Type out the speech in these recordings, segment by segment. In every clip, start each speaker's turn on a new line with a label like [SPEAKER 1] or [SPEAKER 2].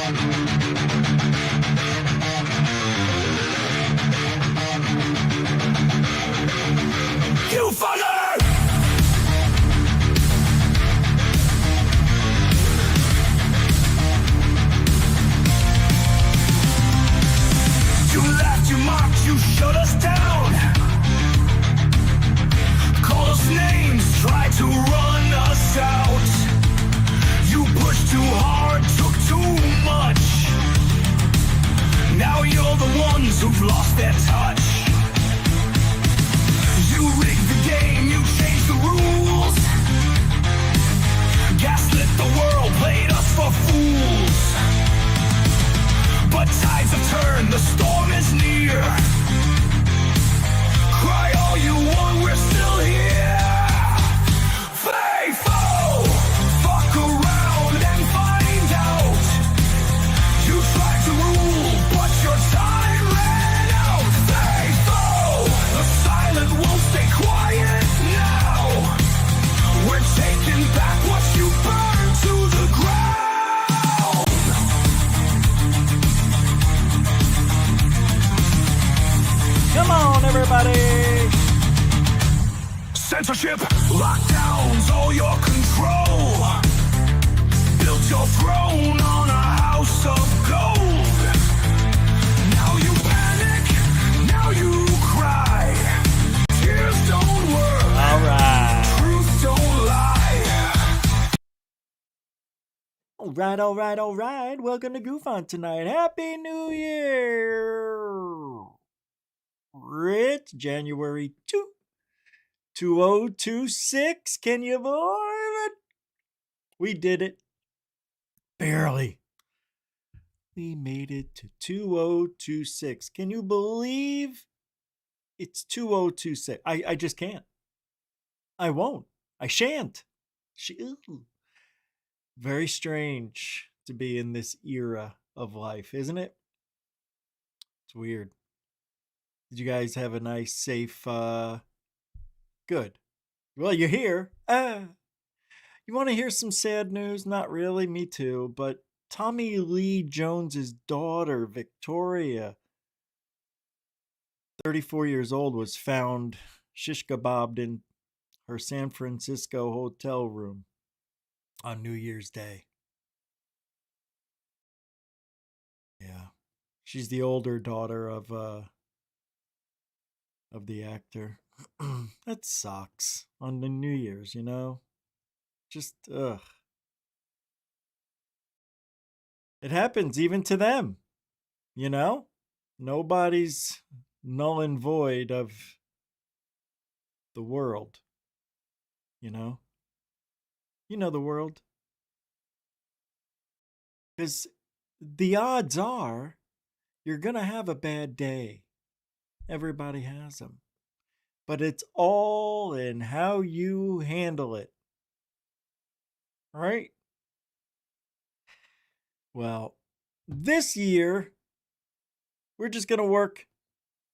[SPEAKER 1] You fucker! You laughed, you mocked, you shut us down. Called us names, tried to run us out. You pushed too hard, took too much. Now you're the ones who've lost their touch. You rigged the game, you changed the rules. Gaslit the world, played us for fools. But tides have turned, the storm is near. Cry all you want, we're still here. Faithful, fuck around and find out. You tried to rule, but your time ran out. Faithful, the silent won't stay quiet now. We're taking back what you burned to the ground.
[SPEAKER 2] Come on, everybody!
[SPEAKER 1] Censorship, lockdowns, all your control. Built your throne on a house of gold. Now you panic, now you cry. Tears don't work,
[SPEAKER 2] All right.
[SPEAKER 1] truth don't lie.
[SPEAKER 2] All right. Welcome to Goof On tonight. Happy New Year! It's January 2026. Can you believe it? We did it. Barely. We made it to 2026. Can you believe it's 2026? I just can't. I won't. I shan't. Very strange to be in this era of life, isn't it? It's weird. Did you guys have a nice, safe, good? Well, you're here. You want to hear some sad news? Not really, me too. But Tommy Lee Jones's daughter, Victoria, 34 years old, was found shish kebabbed in her San Francisco hotel room on New Year's Day. Yeah. She's the older daughter of the actor. That sucks on the New Year's, you know? Just, ugh. It happens even to them, you know? Nobody's null and void of the world, you know? You know the world. Because the odds are you're going to have a bad day. Everybody has them. But it's all in how you handle it. Right? Well, this year, we're just going to work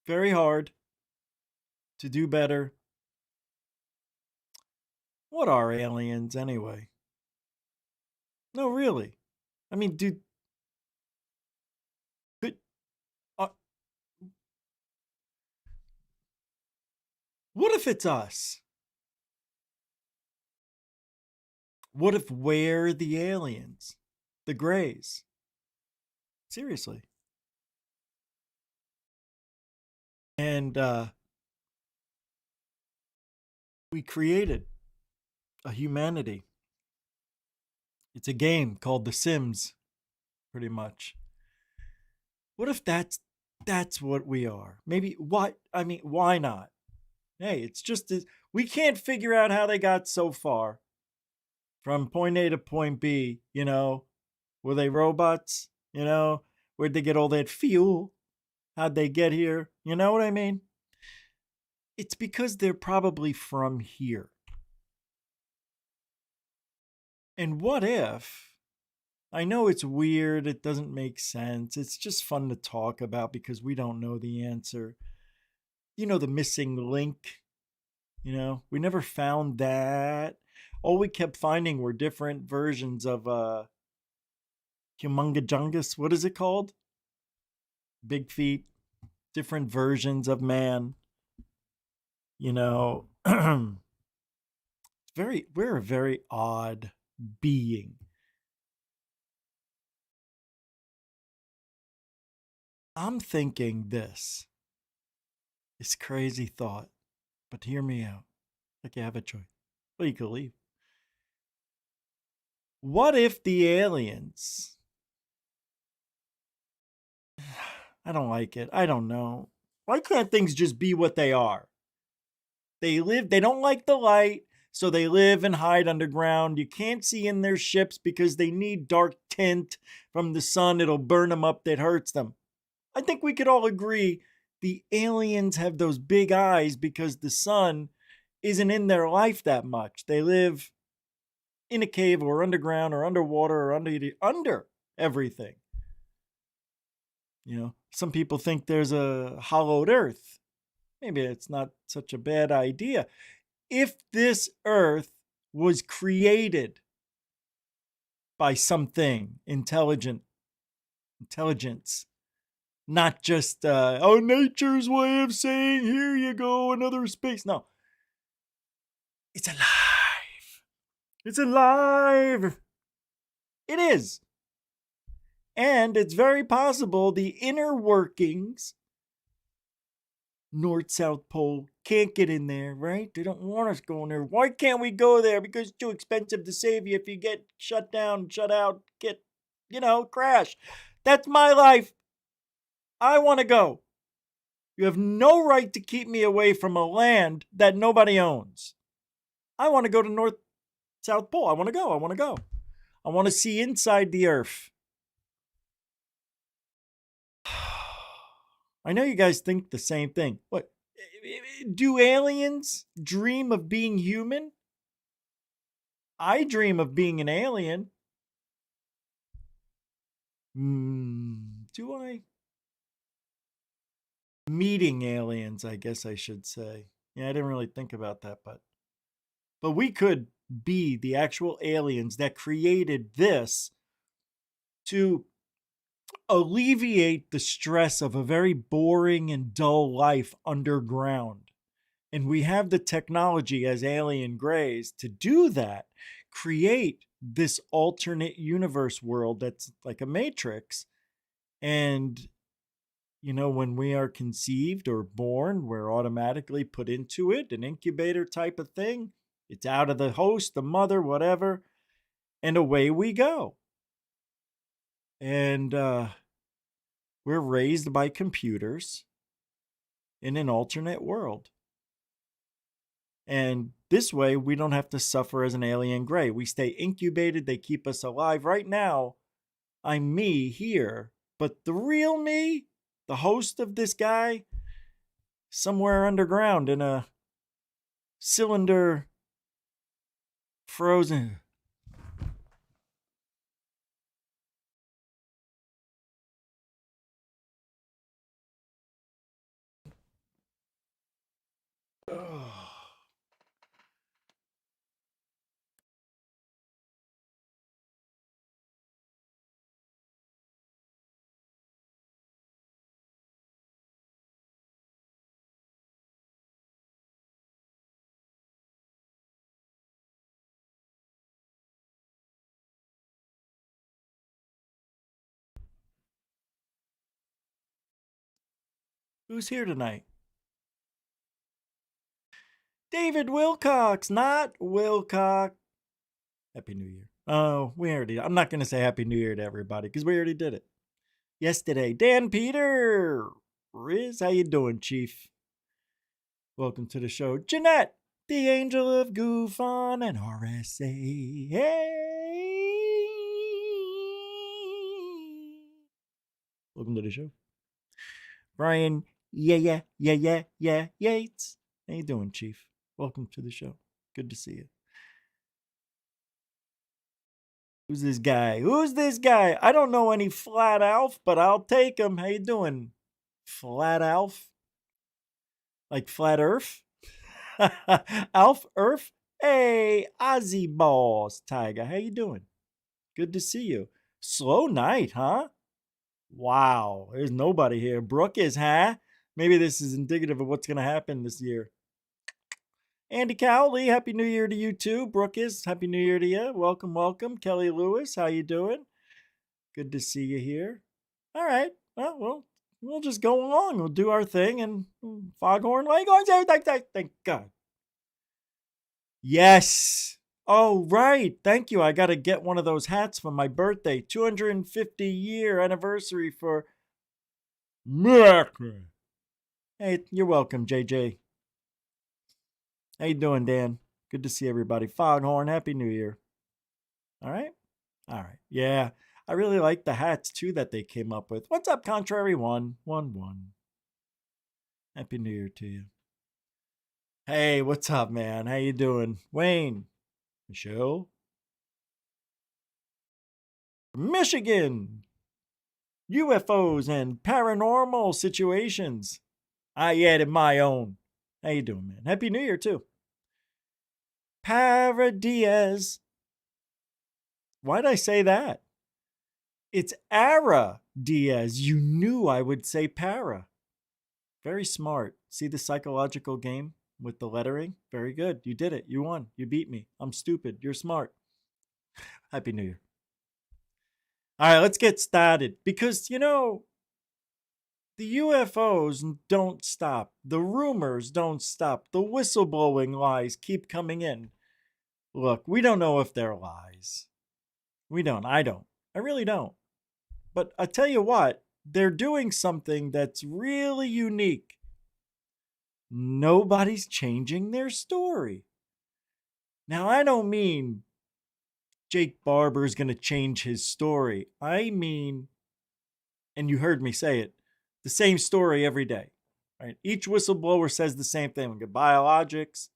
[SPEAKER 2] very hard to do better. What are aliens anyway? No, really. I mean, dude. What if it's us? What if we're the aliens? The Greys? Seriously. And we created a humanity. It's a game called The Sims, pretty much. What if that's what we are? Maybe why not? Hey, it's just we can't figure out how they got so far from point A to point B, you know. Were they robots? You know, where'd they get all that fuel? How'd they get here? You know what I mean? It's because they're probably from here. And what if, I know it's weird, it doesn't make sense, it's just fun to talk about because we don't know the answer. You know, the missing link, you know, we never found that. All we kept finding were different versions of Humongajungus. What is it called? Big feet, different versions of man. You know, we're a very odd being. I'm thinking this crazy thought, but hear me out. Like you have a choice. Well, you could leave. What if the aliens? I don't like it. I don't know. Why can't things just be what they are? They don't like the light, so they live and hide underground. You can't see in their ships because they need dark tint from the sun. It'll burn them up, that hurts them. I think we could all agree the aliens have those big eyes because the sun isn't in their life that much. They live in a cave or underground or underwater or under everything. You know, some people think there's a hollowed earth. Maybe it's not such a bad idea. If this earth was created by something intelligence, not just nature's way of saying, here you go, another space. No, it's alive. It's alive. It is. And it's very possible the inner workings, North South Pole, can't get in there, right? They don't want us going there. Why can't we go there? Because it's too expensive to save you if you get shut down, shut out, crash. That's my life. I want to go. You have no right to keep me away from a land that nobody owns. I want to go to North South Pole. I want to go. I want to go. I want to see inside the earth. I know you guys think the same thing. What? Do aliens dream of being human? I dream of being an alien. Do I? Meeting aliens, I guess I should say. Yeah, I didn't really think about that, but we could be the actual aliens that created this to alleviate the stress of a very boring and dull life underground. And we have the technology as alien greys to do that, create this alternate universe world that's like a matrix. And, when we are conceived or born, we're automatically put into it, an incubator type of thing. It's out of the host, the mother, whatever, and away we go. And we're raised by computers in an alternate world. And this way, we don't have to suffer as an alien gray. We stay incubated. They keep us alive. Right now, I'm me here. But the real me, the host of this guy, somewhere underground in a cylinder, frozen. Who's here tonight? David Wilcox, not Wilcox. Happy New Year. Oh, I'm not going to say Happy New Year to everybody because we already did it yesterday. Dan Peter, Riz, how you doing, Chief? Welcome to the show. Jeanette, the angel of goof on and RSA. Hey. Welcome to the show. Brian, Yates. How you doing, Chief? Welcome to the show. Good to see you. Who's this guy? I don't know any Flat Alf, but I'll take him. How you doing, Flat Alf? Like Flat Earth? Alf Earth? Hey, Ozzy Balls, Tiger. How you doing? Good to see you. Slow night, huh? Wow, there's nobody here. Brooke is, huh? Maybe this is indicative of what's going to happen this year. Andy Cowley, Happy New Year to you too. Brooke is, Happy New Year to you. Welcome, welcome. Kelly Lewis, how you doing? Good to see you here. All right, well, we'll just go along. We'll do our thing. And Foghorn Leghorns, thank God. Yes. Oh, right. Thank you. I got to get one of those hats for my birthday. 250-year anniversary for America. Hey, you're welcome, JJ. How you doing, Dan? Good to see everybody. Foghorn, Happy New Year. All right? All right. Yeah, I really like the hats, too, that they came up with. What's up, Contrary 111? Happy New Year to you. Hey, what's up, man? How you doing? Wayne. Michelle. Michigan. UFOs and paranormal situations. I added my own. How you doing, man? Happy New Year, too. Paradies. Why'd I say that? It's Ara Diaz. You knew I would say para. Very smart. See the psychological game with the lettering? Very good. You did it. You won. You beat me. I'm stupid. You're smart. Happy New Year. All right, let's get started. Because, the UFOs don't stop. The rumors don't stop. The whistleblowing lies keep coming in. Look, we don't know if they're lies. We don't. I don't. I really don't. But I tell you what, they're doing something that's really unique. Nobody's changing their story. Now, I don't mean Jake Barber's going to change his story. I mean, and you heard me say it, the same story every day. Right? Each whistleblower says the same thing. We get biologics,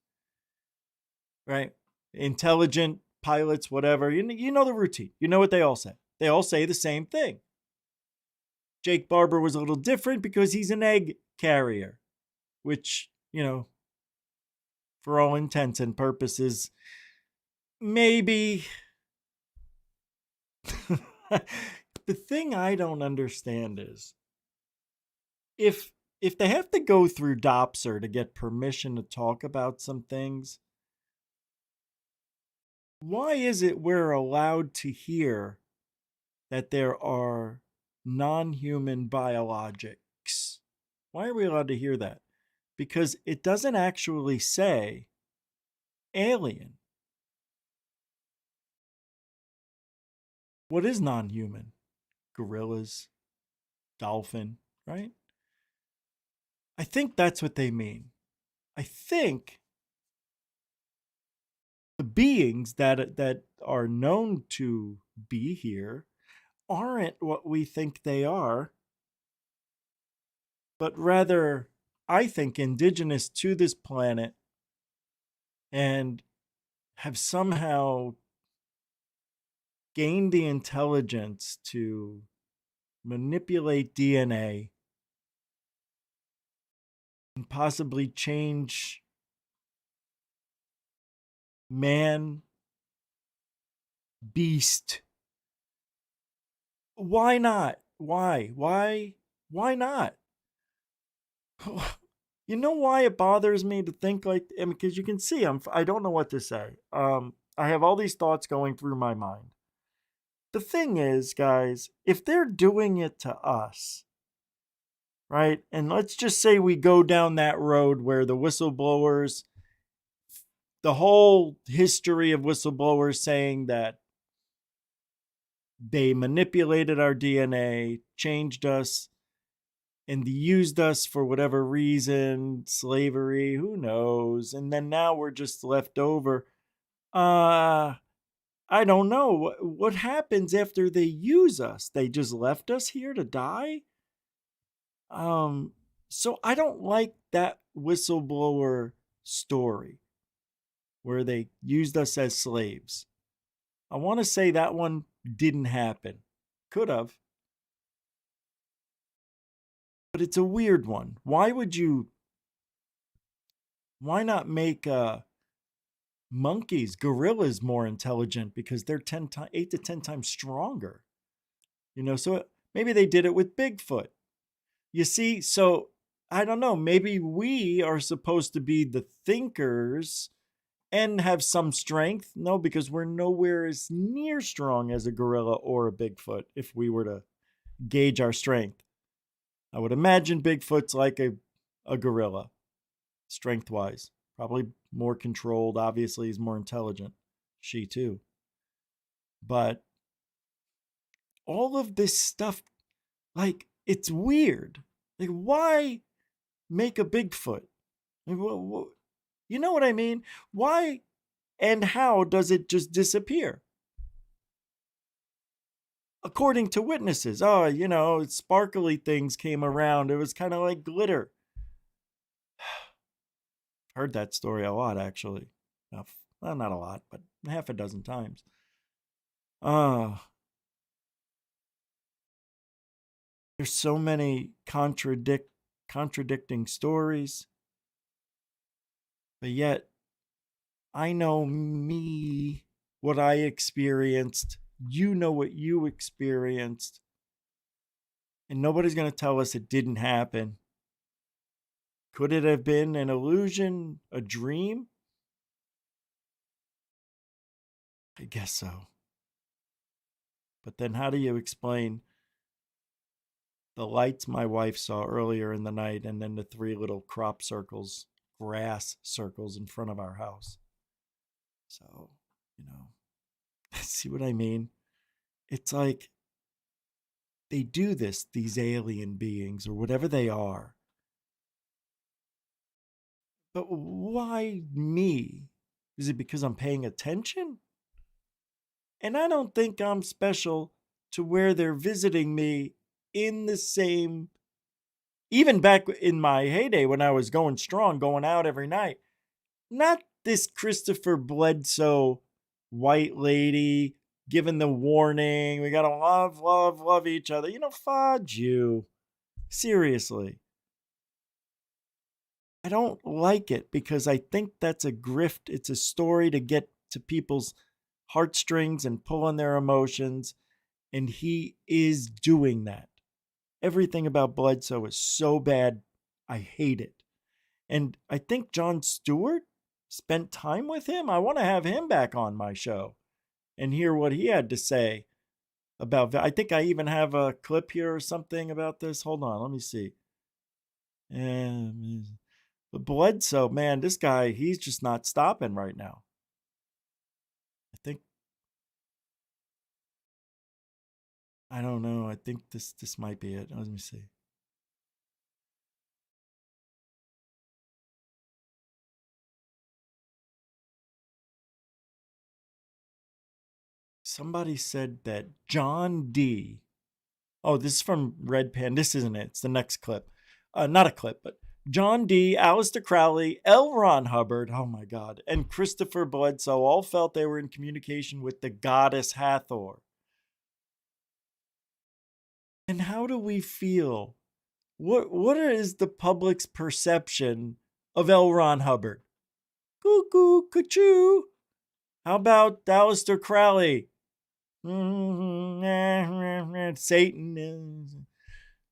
[SPEAKER 2] right? Intelligent pilots, whatever. You know the routine. You know what they all say. They all say the same thing. Jake Barber was a little different because he's an egg carrier, which, for all intents and purposes, maybe. The thing I don't understand is if they have to go through Dopser to get permission to talk about some things, why is it we're allowed to hear that there are non-human biologics? Why are we allowed to hear that? Because it doesn't actually say alien. What is non-human? Gorillas, dolphin, right? I think that's what they mean. I think the beings that are known to be here aren't what we think they are, but rather, I think, indigenous to this planet and have somehow gained the intelligence to manipulate DNA and possibly change man, beast. Why not? Why not? You know why it bothers me to think like, because you can see I don't know what to say. I have all these thoughts going through my mind. The thing is, guys, if they're doing it to us, right? And let's just say we go down that road where the whistleblowers, the whole history of whistleblowers saying that they manipulated our DNA, changed us, and used us for whatever reason, slavery, who knows? And then now we're just left over. I don't know. What happens after they use us? They just left us here to die? So I don't like that whistleblower story where they used us as slaves. I want to say that one didn't happen. Could have. But it's a weird one. Why not make monkeys, gorillas more intelligent because they're 8 to 10 times stronger? So maybe they did it with Bigfoot. You see, so I don't know, maybe we are supposed to be the thinkers and have some strength. No, because we're nowhere as near strong as a gorilla or a Bigfoot if we were to gauge our strength. I would imagine Bigfoot's like a gorilla, strength wise. Probably more controlled. Obviously, he's more intelligent. She too. But all of this stuff, like, it's weird. Like, why make a Bigfoot? Like, you know what I mean? Why and how does it just disappear? According to witnesses, sparkly things came around. It was kind of like glitter. Heard that story a lot, actually. Well, not a lot, but half a dozen times. There's so many contradicting stories. But yet, I know me, what I experienced. You know what you experienced. And nobody's going to tell us it didn't happen. Could it have been an illusion, a dream? I guess so. But then how do you explain the lights my wife saw earlier in the night and then the 3 little crop circles, grass circles in front of our house? So, see what I mean? It's like they do this, these alien beings or whatever they are. But why me? Is it because I'm paying attention? And I don't think I'm special to where they're visiting me in the same, even back in my heyday when I was going strong, going out every night. Not this Christopher Bledsoe white lady giving the warning. We got to love, love, love each other. Fudge you. Seriously. I don't like it because I think that's a grift. It's a story to get to people's heartstrings and pull on their emotions. And he is doing that. Everything about Bledsoe is so bad. I hate it. And I think Jon Stewart spent time with him. I want to have him back on my show and hear what he had to say about. I think I even have a clip here or something about this. Hold on, let me see. But Bledsoe, man, this guy, he's just not stopping right now. I don't know. I think this might be it. Let me see. Somebody said that John D. Oh, this is from Red Pan. This isn't it. It's the next clip. Not a clip, but John D., Aleister Crowley, L. Ron Hubbard, oh my God, and Christopher Bledsoe all felt they were in communication with the goddess Hathor. And how do we feel? What is the public's perception of L. Ron Hubbard? Cuckoo, cuckoo. How about Aleister Crowley? Satan,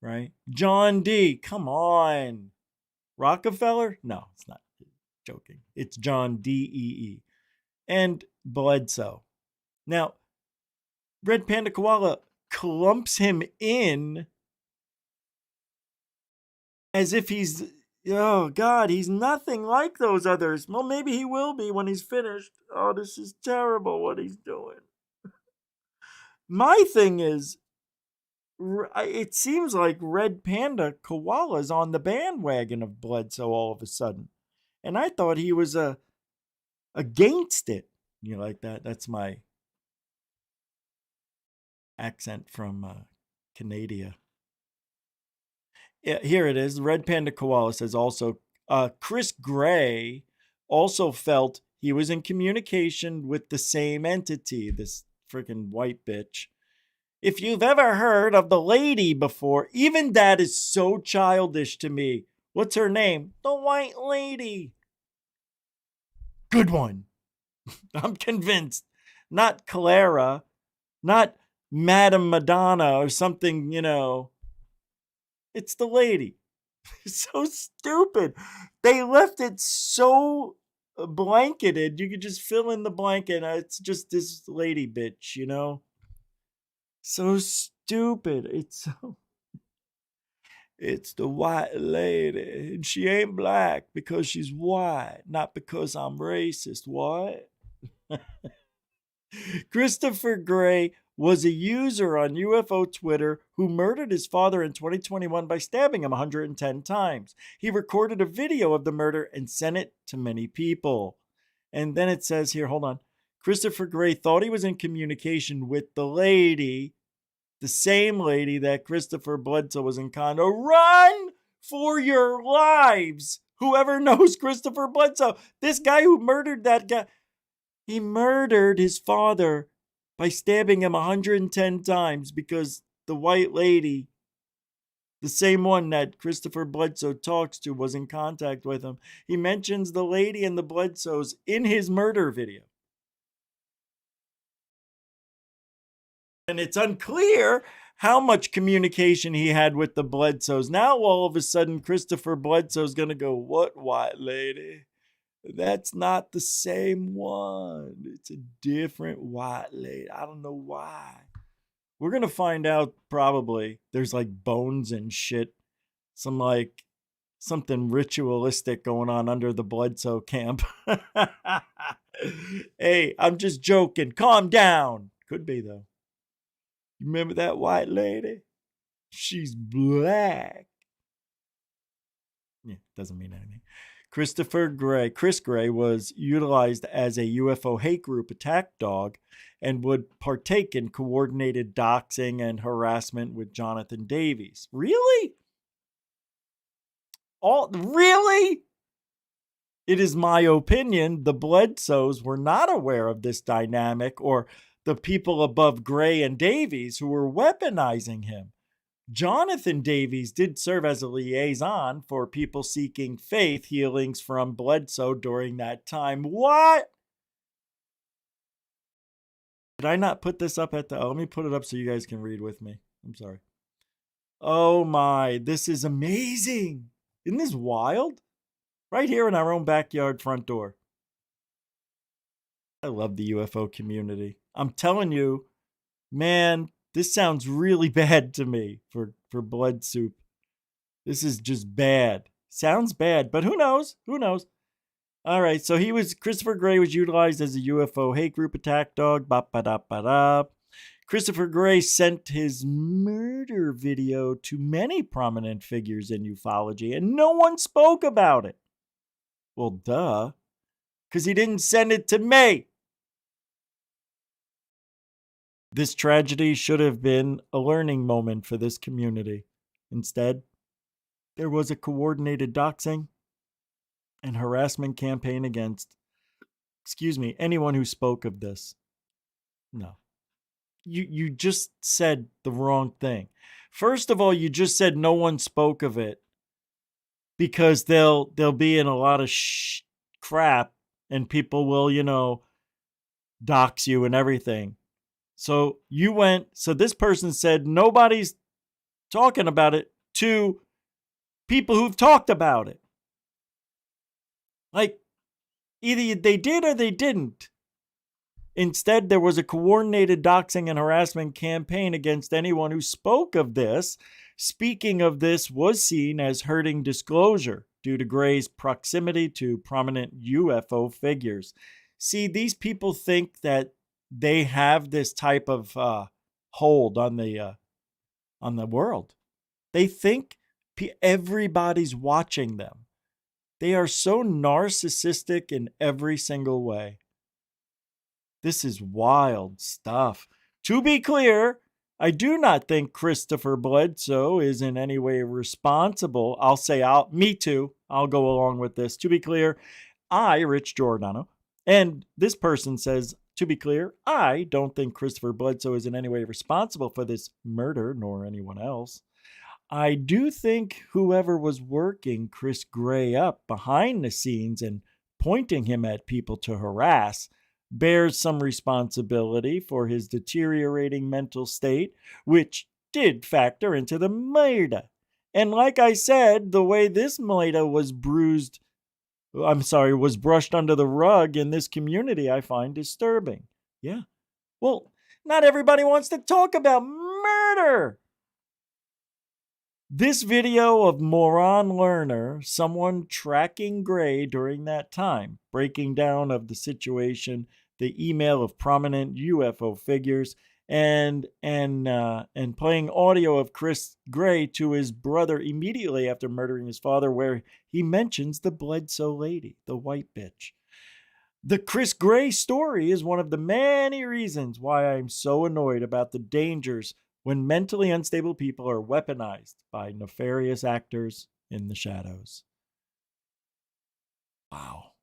[SPEAKER 2] right? John D. Come on. Rockefeller? No, it's not. Joking. It's John D-E-E. And Bledsoe. Now, Red Panda Koala clumps him in as if he's, oh God, he's nothing like those others. Well, maybe he will be when he's finished. Oh, this is terrible what he's doing. My thing is, it seems like Red Panda Koala's on the bandwagon of Bledsoe all of a sudden. And I thought he was against it. You like that? That's my accent from Canada. Yeah, here it is. Red Panda Koala says also, Chris Gray also felt he was in communication with the same entity, this freaking white bitch. If you've ever heard of the lady before, even that is so childish to me. What's her name? The White Lady. Good one. I'm convinced. Not Clara. Not Madame Madonna or something, you know. It's the lady. It's so stupid. They left it so blanketed. You could just fill in the blanket. It's just this lady bitch, you know? So stupid. It's the white lady. And she ain't black because she's white, not because I'm racist. What? Christopher Gray was a user on UFO Twitter who murdered his father in 2021 by stabbing him 110 times. He recorded a video of the murder and sent it to many people. And then it says here, hold on. Christopher Gray thought he was in communication with the lady, the same lady that Christopher Bledsoe was in condo. Run for your lives! Whoever knows Christopher Bledsoe, this guy who murdered that guy, he murdered his father by stabbing him 110 times because the white lady, the same one that Christopher Bledsoe talks to, was in contact with him. He mentions the lady and the Bledsoes in his murder video. And it's unclear how much communication he had with the Bledsoes. Now, all of a sudden, Christopher Bledsoe's going to go, what white lady? That's not the same one. It's a different white lady. I don't know why. We're going to find out probably. There's like bones and shit. Something ritualistic going on under the Bledsoe camp. Hey, I'm just joking. Calm down. Could be, though. You remember that white lady? She's black. Yeah, doesn't mean anything. Chris Gray was utilized as a UFO hate group attack dog and would partake in coordinated doxing and harassment with Jonathan Davies. Really? Really? It is my opinion the Bledsoes were not aware of this dynamic or the people above Gray and Davies who were weaponizing him. Jonathan Davies did serve as a liaison for people seeking faith healings from Bledsoe during that time. What? Did I not put this up at the... let me put it up so you guys can read with me. I'm sorry. Oh my, this is amazing. Isn't this wild? Right here in our own backyard front door. I love the UFO community. I'm telling you, man, this sounds really bad to me for blood soup. This is just bad. Sounds bad, but who knows? Who knows? All right, so Christopher Gray was utilized as a UFO hate group attack dog. Ba-ba-da-ba-da. Christopher Gray sent his murder video to many prominent figures in ufology, and no one spoke about it. Well, duh, because he didn't send it to me. This tragedy should have been a learning moment for this community. Instead, there was a coordinated doxing and harassment campaign against, anyone who spoke of this. No. You just said the wrong thing. First of all, you just said no one spoke of it because they'll be in a lot of crap and people will, dox you and everything. So this person said nobody's talking about it to people who've talked about it. Like, either they did or they didn't. Instead, there was a coordinated doxing and harassment campaign against anyone who spoke of this. Speaking of this was seen as hurting disclosure due to Gray's proximity to prominent UFO figures. See, these people think that they have this type of hold on the world. They think everybody's watching them. They are so narcissistic in every single way. This is wild stuff. To be clear, I do not think Christopher Bledsoe is in any way responsible. Me too. I'll go along with this. To be clear, I, Rich Giordano, and this person says, to be clear, I don't think Christopher Bledsoe is in any way responsible for this murder, nor anyone else. I do think whoever was working Chris Gray up behind the scenes and pointing him at people to harass bears some responsibility for his deteriorating mental state, which did factor into the murder. And like I said, the way this murder was was brushed under the rug in this community, I find disturbing. Yeah. Well, not everybody wants to talk about murder. This video of Moron Lerner, someone tracking Gray during that time, breaking down of the situation, the email of prominent UFO figures, and playing audio of Chris Gray to his brother immediately after murdering his father, where he mentions the Bledsoe lady, the white bitch. The Chris Gray story is one of the many reasons why I'm so annoyed about the dangers when mentally unstable people are weaponized by nefarious actors in the shadows. Wow.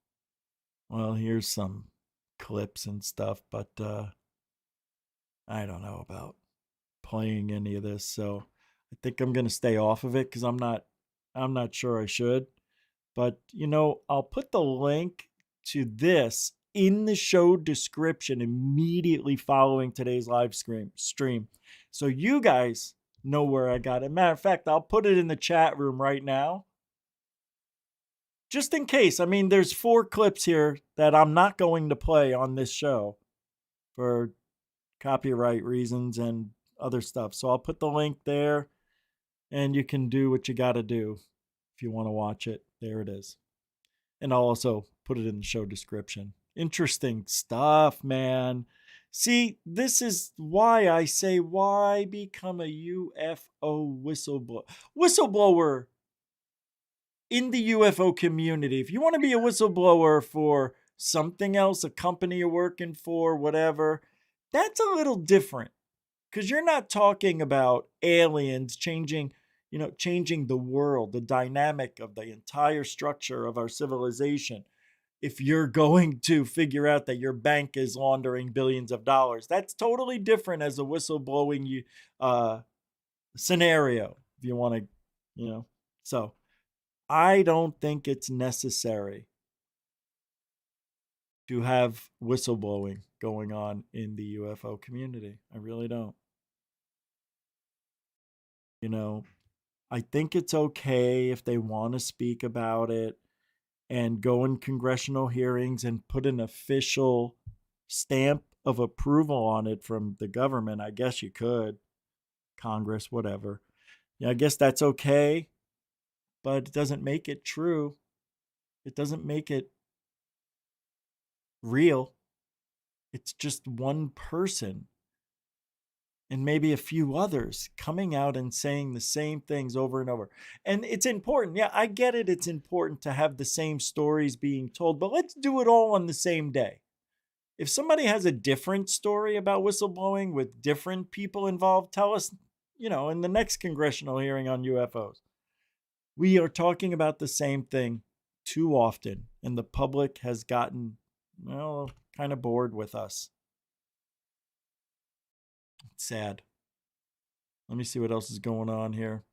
[SPEAKER 2] Well, here's some clips and stuff, but I don't know about playing any of this, so I think I'm going to stay off of it because I'm not sure I should. But, I'll put the link to this in the show description immediately following today's live stream. So you guys know where I got it. Matter of fact, I'll put it in the chat room right now. Just in case. I mean, there's 4 clips here that I'm not going to play on this show for copyright reasons and other stuff. So I'll put the link there and you can do what you got to do if you want to watch it. There it is. And I'll also put it in the show description. Interesting stuff, man. See, this is why I say, why become a UFO whistleblower? Whistleblower in the UFO community. If you want to be a whistleblower for something else, a company you're working for, whatever, that's a little different. Because you're not talking about aliens changing the world, the dynamic of the entire structure of our civilization. If you're going to figure out that your bank is laundering billions of dollars, that's totally different as a whistleblowing scenario, if you want to, So I don't think it's necessary to have whistleblowing going on in the UFO community. I really don't. I think it's okay if they want to speak about it and go in congressional hearings and put an official stamp of approval on it from the government. I guess you could. Congress, whatever. Yeah, I guess that's okay, but it doesn't make it true. It doesn't make it real. It's just one person and maybe a few others coming out and saying the same things over and over. And it's important. Yeah, I get it. It's important to have the same stories being told, but let's do it all on the same day. If somebody has a different story about whistleblowing with different people involved, tell us, in the next congressional hearing on UFOs. We are talking about the same thing too often, and the public has gotten, kind of bored with us. It's sad. Let me see what else is going on here.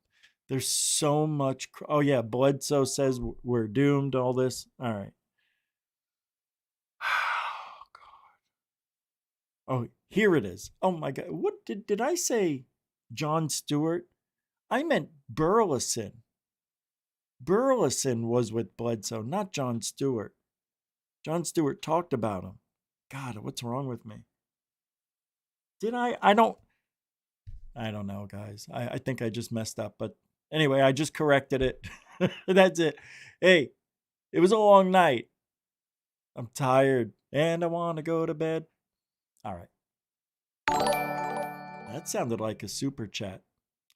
[SPEAKER 2] There's so much. Oh, yeah. Bledsoe says we're doomed. All this. All right. Oh, God. Oh, here it is. Oh, my God. What did I say? Jon Stewart? I meant Burleson. Burleson was with Bledsoe, not Jon Stewart. Jon Stewart talked about him. God, what's wrong with me? Did I? I don't know, guys. I think I just messed up. But anyway, I just corrected it. That's it. Hey, it was a long night. I'm tired and I want to go to bed. All right. That sounded like a super chat.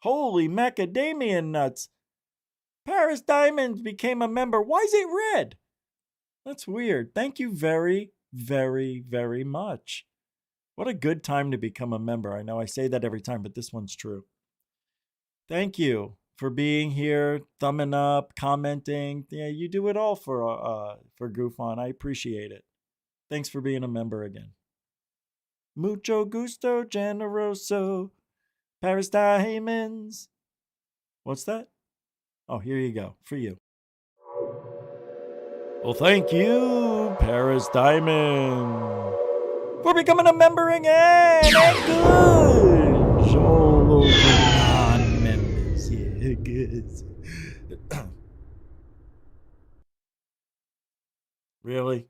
[SPEAKER 2] Holy macadamia nuts. Paris Diamonds became a member. Why is it red? That's weird. Thank you very, very, very much. What a good time to become a member. I know I say that every time, but this one's true. Thank you for being here, thumbing up, commenting. Yeah, you do it all for GoofOn. I appreciate it. Thanks for being a member again. Mucho gusto, generoso, Paris Diamonds. What's that? Oh, here you go, for you. Well, thank you, Paris Diamond. for becoming a member again. And good. All over non-members. Yeah, good. Really?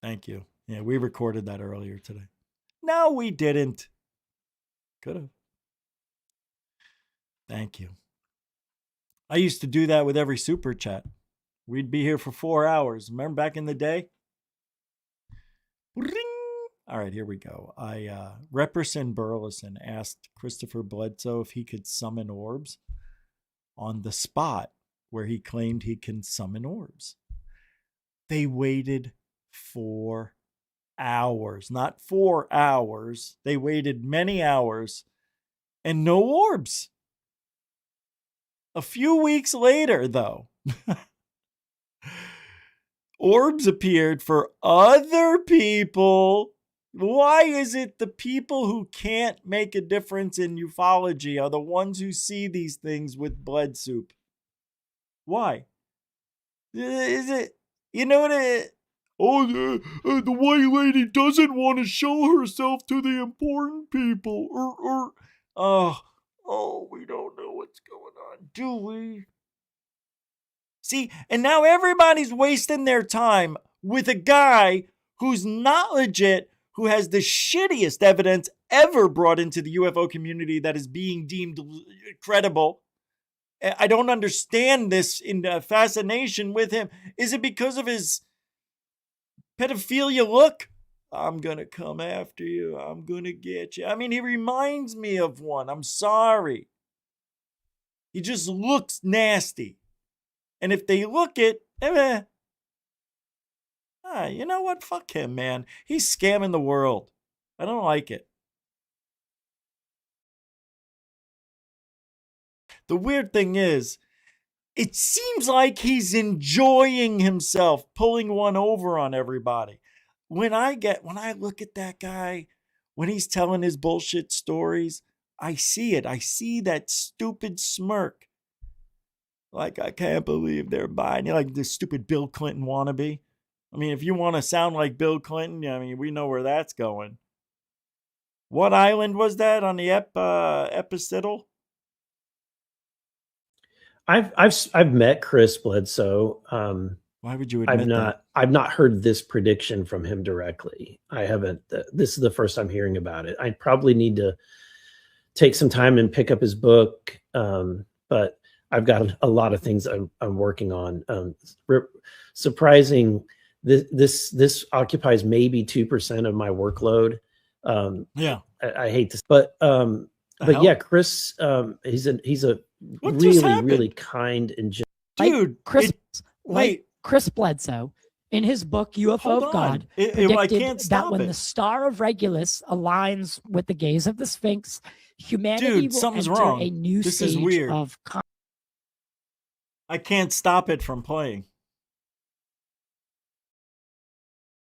[SPEAKER 2] Thank you. Yeah, we recorded that earlier today. No, we didn't. Could have. Thank you. I used to do that with every super chat. We'd be here for 4 hours. Remember back in the day? Ring. All right, here we go. Repperson Burleson asked Christopher Bledsoe if he could summon orbs on the spot where he claimed he can summon orbs. They waited 4 hours, not 4 hours. They waited many hours and no orbs. A few weeks later, though, orbs appeared for other people. Why is it the people who can't make a difference in ufology are the ones who see these things with blood soup? Why? Is it, you know what it, the white lady doesn't want to show herself to the important people. We don't know what's going on, do we? See, and now everybody's wasting their time with a guy who's not legit, who has the shittiest evidence ever brought into the UFO community that is being deemed credible. I don't understand this fascination with him. Is it because of his pedophilia look? I'm going to come after you. I'm going to get you. I mean, he reminds me of one. I'm sorry. He just looks nasty. And if they look it, you know what? Fuck him, man. He's scamming the world. I don't like it. The weird thing is, it seems like he's enjoying himself, pulling one over on everybody. When I look at that guy, when he's telling his bullshit stories, I see it. I see that stupid smirk. Like, I can't believe they're buying you, like this stupid Bill Clinton wannabe. I mean, if you want to sound like Bill Clinton, I mean, we know where that's going. What island was that on the epistle?
[SPEAKER 3] I've met Chris Bledsoe.
[SPEAKER 2] Why would you admit that?
[SPEAKER 3] I've not heard this prediction from him directly. I haven't. This is the first I'm hearing about it. I probably need to take some time and pick up his book. But I've got a lot of things I'm working on. Surprising. This occupies maybe 2% of my workload.
[SPEAKER 2] Yeah,
[SPEAKER 3] I hate this, but yeah, Chris, he's a really kind and
[SPEAKER 2] dude.
[SPEAKER 4] Chris Bledsoe, in his book UFO of God, predicted that when the star of Regulus aligns with the gaze of the Sphinx, humanity will enter a new stage of.
[SPEAKER 2] I can't stop it from playing.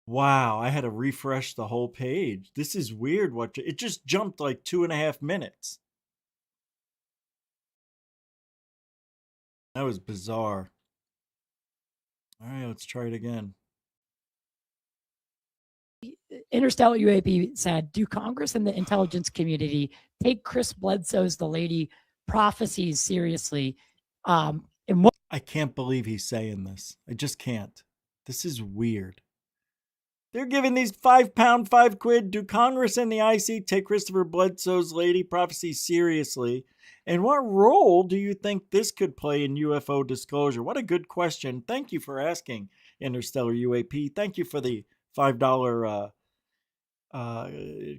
[SPEAKER 2] Wow, I had to refresh the whole page. This is weird. It just jumped like 2.5 minutes. That was bizarre. All right, let's try it again.
[SPEAKER 4] Interstellar UAP said, do Congress and the intelligence community take Chris Bledsoe's The Lady prophecies seriously?
[SPEAKER 2] I can't believe he's saying this. I just can't. This is weird. They're giving these £5, £5. Do Congress and the IC take Christopher Bledsoe's Lady prophecy seriously? And what role do you think this could play in UFO disclosure? What a good question. Thank you for asking, Interstellar UAP. Thank you for the $5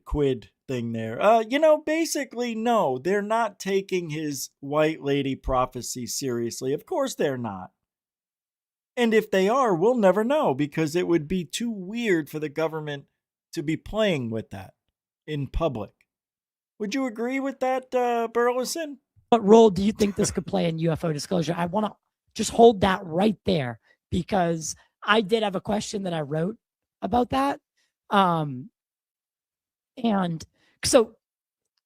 [SPEAKER 2] quid thing there. Basically, no, they're not taking his white lady prophecy seriously. Of course they're not. And if they are, we'll never know because it would be too weird for the government to be playing with that in public. Would you agree with that, Burleson?
[SPEAKER 4] What role do you think this could play in UFO disclosure? I want to just hold that right there because I did have a question that I wrote about that. And so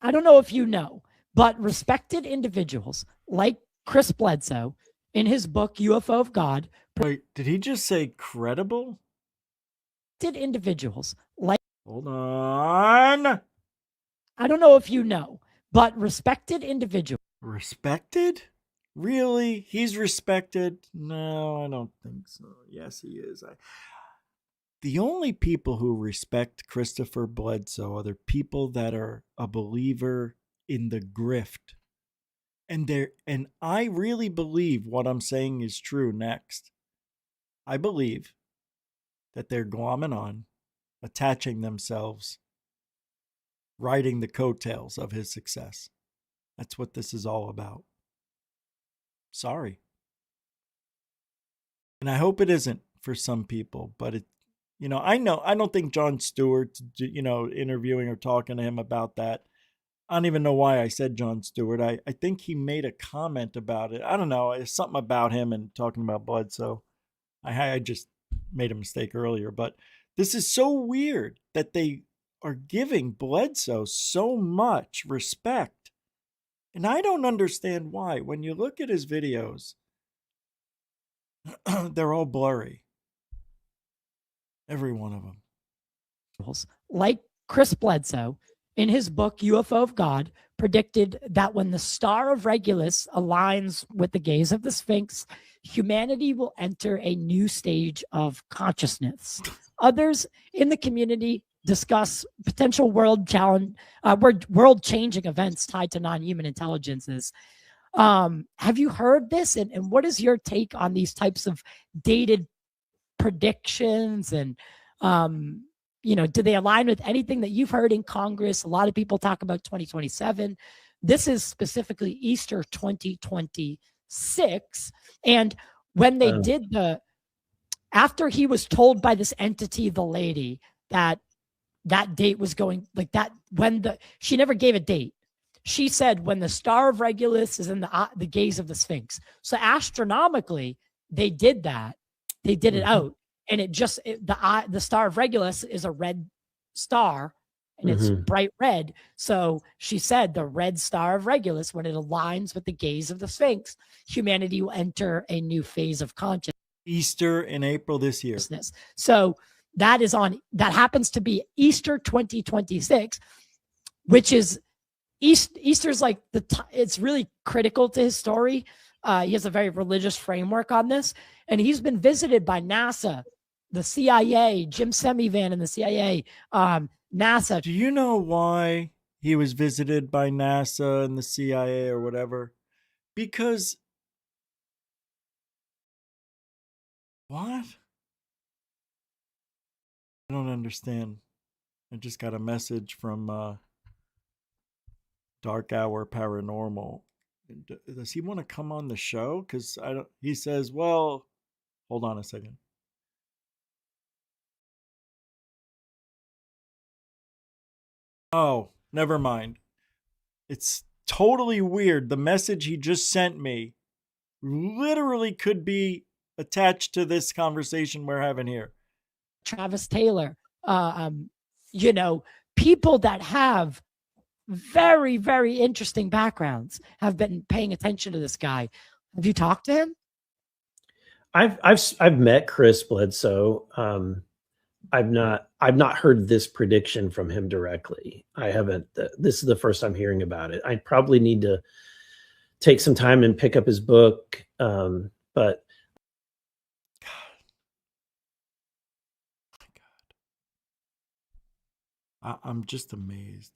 [SPEAKER 4] I don't know if you know, but respected individuals like Chris Bledsoe in his book, UFO of God.
[SPEAKER 2] Wait, did he just say credible?
[SPEAKER 4] Individuals
[SPEAKER 2] Hold on.
[SPEAKER 4] I don't know if you know, but respected individual.
[SPEAKER 2] Respected? Really? He's respected? No, I don't think so. Yes, he is. The only people who respect Christopher Bledsoe are the people that are a believer in the grift. And I really believe what I'm saying is true next. I believe that they're glomming on, attaching themselves, riding the coattails of his success. That's what this is all about. Sorry. And I hope it isn't for some people, but I don't think Jon Stewart, interviewing or talking to him about that. I don't even know why I said Jon Stewart. I think he made a comment about it. I don't know. It's something about him and talking about Bledsoe. I just made a mistake earlier, but this is so weird that they are giving Bledsoe so much respect. And I don't understand why. When you look at his videos, they're all blurry. Every one of them.
[SPEAKER 4] Like Chris Bledsoe, in his book, UFO of God, predicted that when the star of Regulus aligns with the gaze of the Sphinx, humanity will enter a new stage of consciousness. Others in the community discuss potential world-changing events tied to non-human intelligences. Have you heard this? And what is your take on these types of dated predictions? And do they align with anything that you've heard in Congress? A lot of people talk about 2027. This is specifically Easter 2026. And when they did after he was told by this entity, the lady, that date was going like that, she never gave a date. She said when the star of Regulus is in the gaze of the Sphinx. So astronomically, they did that. They did it out. And the star of Regulus is a red star, and it's bright red. So she said the red star of Regulus, when it aligns with the gaze of the Sphinx, humanity will enter a new phase of consciousness.
[SPEAKER 2] Easter in April this year.
[SPEAKER 4] So that happens to be Easter 2026, which is Easter's like it's really critical to his story. He has a very religious framework on this, and he's been visited by NASA, the CIA, Jim Semivan and the CIA, NASA.
[SPEAKER 2] Do you know why he was visited by NASA and the CIA or whatever? Because what? I don't understand. I just got a message from Dark Hour Paranormal. Does he want to come on the show? Because he says, well, hold on a second. Oh, never mind. It's totally weird. The message he just sent me literally could be attached to this conversation we're having here.
[SPEAKER 4] Travis Taylor, people that have very, very interesting backgrounds have been paying attention to this guy. Have you talked to him?
[SPEAKER 3] I've met Chris Bledsoe. I've not heard this prediction from him directly. I haven't. This is the first I'm hearing about it. I probably need to take some time and pick up his book. But
[SPEAKER 2] I'm just amazed.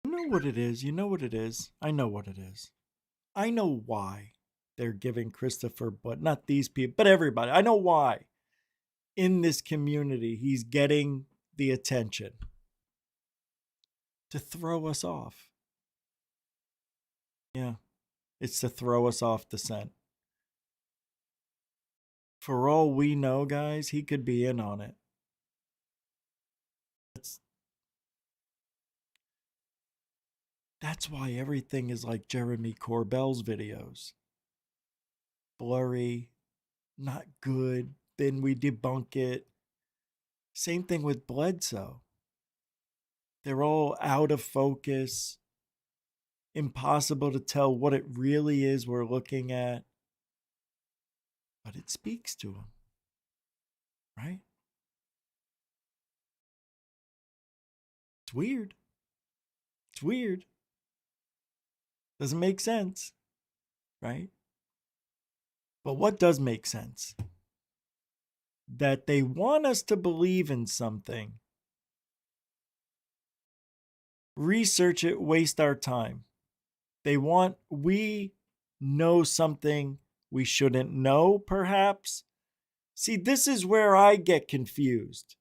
[SPEAKER 2] You know what it is. You know what it is. I know what it is. I know why they're giving Christopher, but not these people, but everybody. I know why. In this community, he's getting the attention to throw us off. Yeah, it's to throw us off the scent. For all we know, guys, he could be in on it. That's why everything is like Jeremy Corbell's videos. Blurry, not good, then we debunk it. Same thing with Bledsoe. They're all out of focus. Impossible to tell what it really is we're looking at. but it speaks to him, right? It's weird. It's weird. Doesn't make sense, right? But what does make sense? That they want us to believe in something, research it, waste our time. We know something we shouldn't know, perhaps. See, this is where I get confused.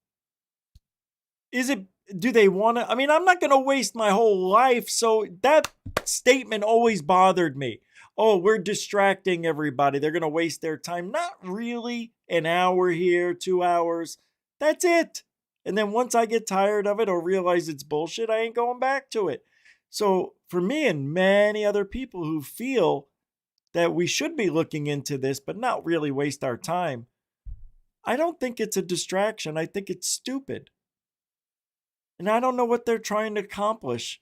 [SPEAKER 2] Do they want to? I mean, I'm not going to waste my whole life. So that statement always bothered me. Oh, we're distracting everybody. They're going to waste their time. Not really. An hour here, 2 hours. That's it. And then once I get tired of it or realize it's bullshit, I ain't going back to it. So for me and many other people who feel that we should be looking into this, but not really waste our time, I don't think it's a distraction. I think it's stupid. And I don't know what they're trying to accomplish.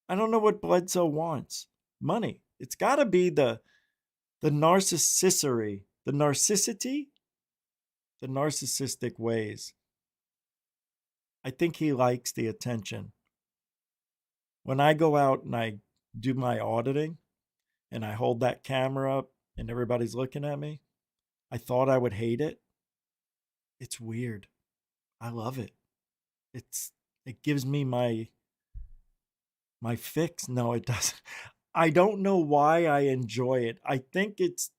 [SPEAKER 2] I don't know what Bledsoe wants. Money. It's got to be the narcissistic ways. I think he likes the attention. When I go out and I do my auditing and I hold that camera up and everybody's looking at me, I thought I would hate it. It's weird. I love it. It gives me my fix. No, it doesn't. I don't know why I enjoy it. I think it's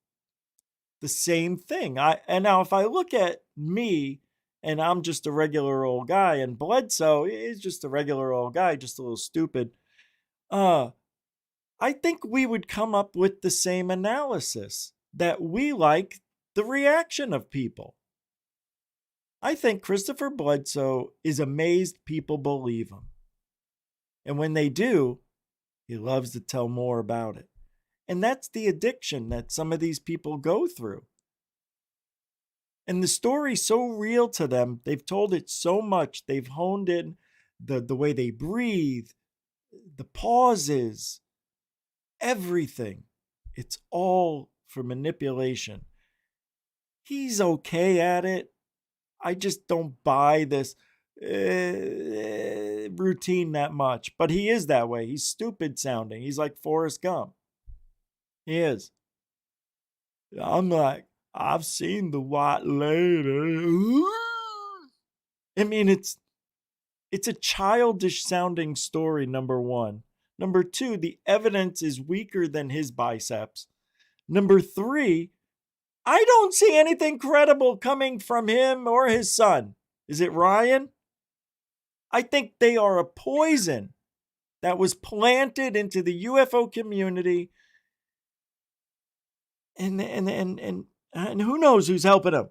[SPEAKER 2] the same thing. And now if I look at me and I'm just a regular old guy and Bledsoe is just a regular old guy, just a little stupid, I think we would come up with the same analysis, that we like the reaction of people. I think Christopher Bledsoe is amazed people believe him. And when they do, he loves to tell more about it. And that's the addiction that some of these people go through. And the story's so real to them. They've told it so much. They've honed in the way they breathe, the pauses, everything. It's all for manipulation. He's okay at it. I just don't buy this routine that much. But he is that way. He's stupid sounding. He's like Forrest Gump. He is. I'm like, I've seen the white lady. I mean, it's a childish sounding story, number one. Number two, the evidence is weaker than his biceps. Number three, I don't see anything credible coming from him or his son. Is it Ryan? I think they are a poison that was planted into the UFO community. And who knows who's helping him?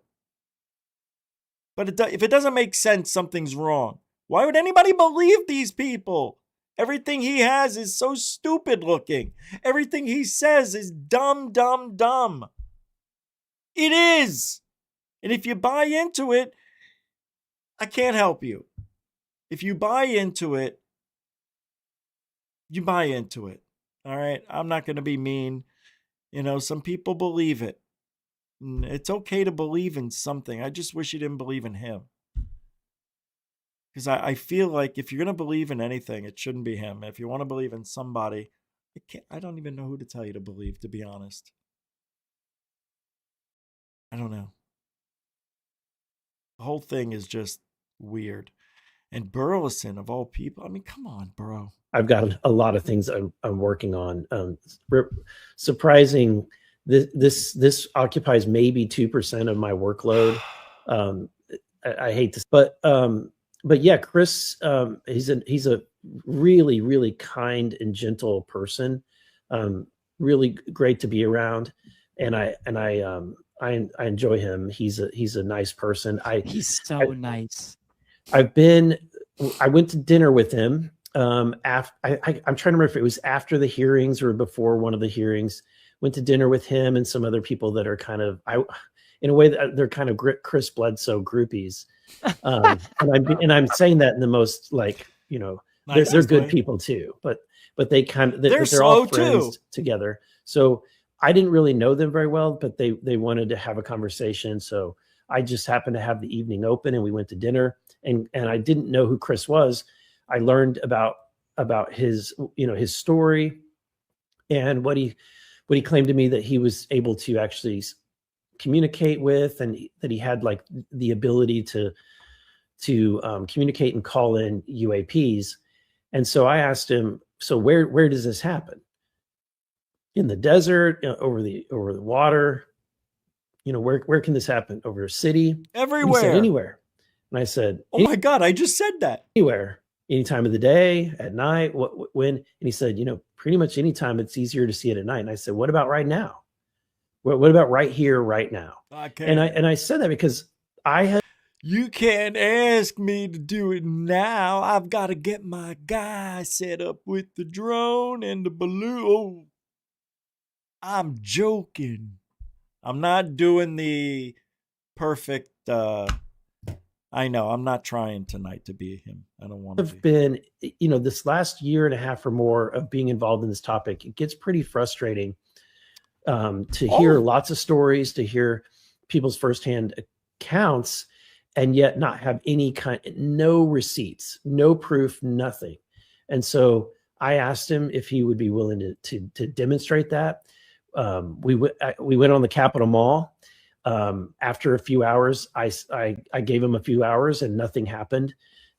[SPEAKER 2] But if it doesn't make sense, something's wrong. Why would anybody believe these people? Everything he has is so stupid looking. Everything he says is dumb, dumb, dumb. It is. And if you buy into it, I can't help you. If you buy into it, you buy into it. All right? I'm not going to be mean. You know, some people believe it. It's okay to believe in something. I just wish you didn't believe in him. Because I feel like if you're going to believe in anything, it shouldn't be him. If you want to believe in somebody, I don't even know who to tell you to believe, to be honest. I don't know. The whole thing is just weird. And Burleson, of all people, I mean, come on, bro.
[SPEAKER 3] I've got a lot of things I'm working on. Surprising, this occupies maybe 2% of my workload. I hate this, but yeah, Chris, he's a really, really kind and gentle person. Really great to be around, and I enjoy him. He's a nice person.
[SPEAKER 4] He's so nice.
[SPEAKER 3] I went to dinner with him. I'm trying to remember if it was after the hearings or before one of the hearings. Went to dinner with him and some other people that are kind of, in a way, they're kind of Chris Bledsoe groupies. And I'm saying that in the most, like, you know, they're good people too, but they kind of, they're all friends together. So I didn't really know them very well, but they wanted to have a conversation. So I just happened to have the evening open, and we went to dinner, and I didn't know who Chris was. I learned about his, his story and what he claimed to me that he was able to actually communicate with, and that he had like the ability to communicate and call in UAPs. And so I asked him, so where does this happen? In the desert, over the water, where can this happen? Over a city?
[SPEAKER 2] Everywhere.
[SPEAKER 3] He said, anywhere. And I said,
[SPEAKER 2] oh my God, I just said that.
[SPEAKER 3] Anywhere, any time of the day, at night, when? And he said, pretty much any time. It's easier to see it at night. And I said, what about right now? What about right here, right now?
[SPEAKER 2] Okay.
[SPEAKER 3] And I said that because
[SPEAKER 2] you can't ask me to do it now. I've got to get my guy set up with the drone and the balloon. Oh, I'm joking. I'm not doing the perfect. I know. I'm not trying tonight to be him. I don't want to be.
[SPEAKER 3] Been, this last year and a half or more of being involved in this topic, it gets pretty frustrating to hear lots of stories, to hear people's firsthand accounts, and yet not have no receipts, no proof, nothing. And so I asked him if he would be willing to demonstrate that. We went on the Capitol Mall. After a few hours, I gave him a few hours and nothing happened.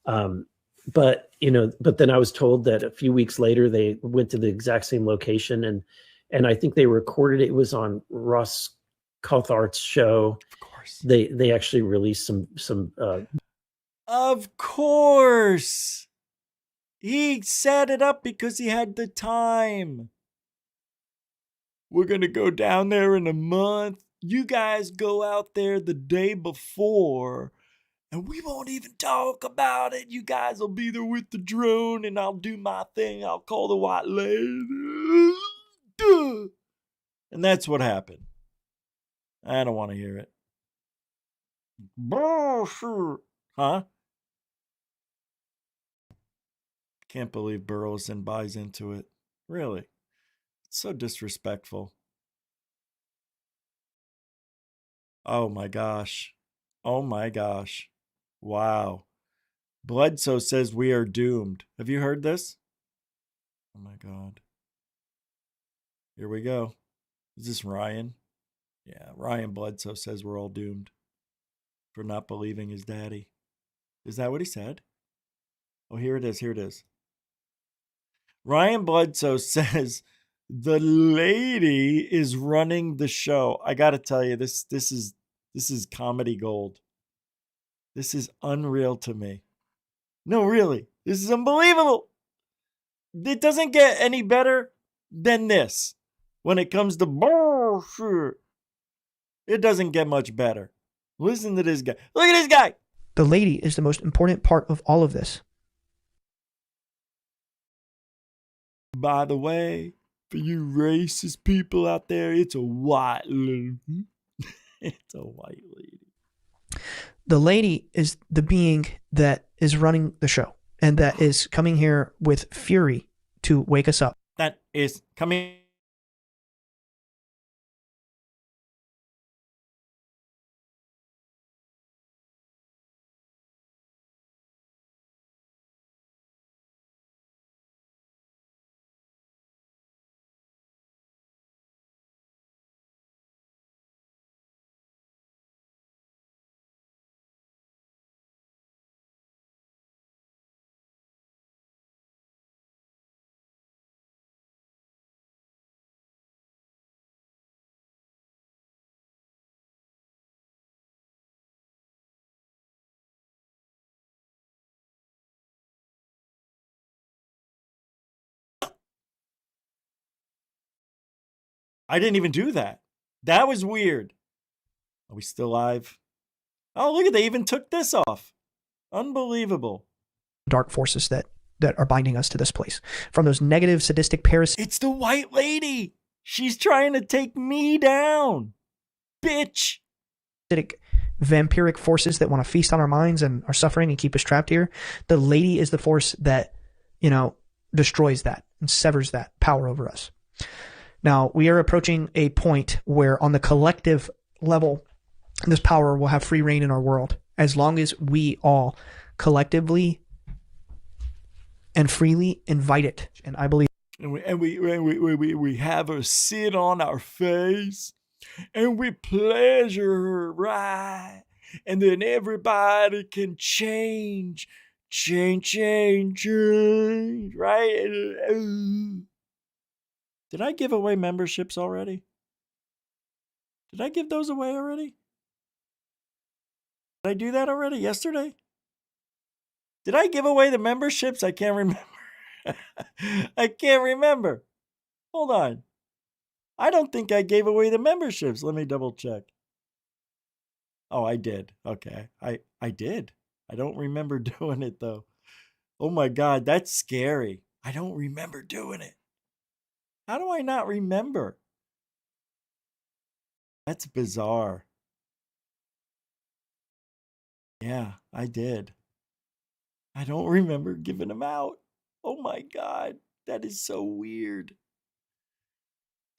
[SPEAKER 3] But then I was told that a few weeks later they went to the exact same location, and I think they recorded it. It was on Ross Coulthard's show.
[SPEAKER 2] Of course,
[SPEAKER 3] they actually released some.
[SPEAKER 2] Of course, he set it up because he had the time. We're gonna go down there in a month. You guys go out there the day before, and we won't even talk about it. You guys will be there with the drone, and I'll do my thing. I'll call the white lady. And that's what happened. I don't want to hear it. Huh? Can't believe Burleson buys into it. Really? It's so disrespectful. Oh my gosh. Oh my gosh. Wow. Bledsoe says we are doomed. Have you heard this? Oh my God. Here we go. Is this Ryan? Yeah, Ryan Bledsoe says we're all doomed for not believing his daddy. Is that what he said? Oh, here it is. Here it is. Ryan Bledsoe says the lady is running the show. I got to tell you, this is comedy gold. This is unreal to me. No, really. This is unbelievable. It doesn't get any better than this when it comes to bullshit. It doesn't get much better. Listen to this guy. Look at this guy.
[SPEAKER 5] The lady is the most important part of all of this.
[SPEAKER 2] By the way, for you racist people out there, it's a white lady. It's a white lady.
[SPEAKER 5] The lady is the being that is running the show and that is coming here with fury to wake us up.
[SPEAKER 2] That is coming. I didn't even do that. That was weird. Are we still live? Oh, look at, they even took this off. Unbelievable.
[SPEAKER 5] Dark forces that are binding us to this place. From those negative, sadistic parasites.
[SPEAKER 2] It's the white lady. She's trying to take me down. Bitch.
[SPEAKER 5] Vampiric forces that want to feast on our minds and our suffering and keep us trapped here. The lady is the force that, destroys that and severs that power over us. Now, we are approaching a point where on the collective level, this power will have free reign in our world as long as we all collectively and freely invite it. And I believe
[SPEAKER 2] we have her sit on our face and we pleasure her, right? And then everybody can change, right? Did I give away memberships already? Did I give those away already? Did I do that already yesterday? Did I give away the memberships? I can't remember. I can't remember. Hold on. I don't think I gave away the memberships. Let me double check. Oh, I did. Okay. I did. I don't remember doing it though. Oh my God, that's scary. I don't remember doing it. How do I not remember? That's bizarre. Yeah, I did. I don't remember giving them out. Oh my God, that is so weird.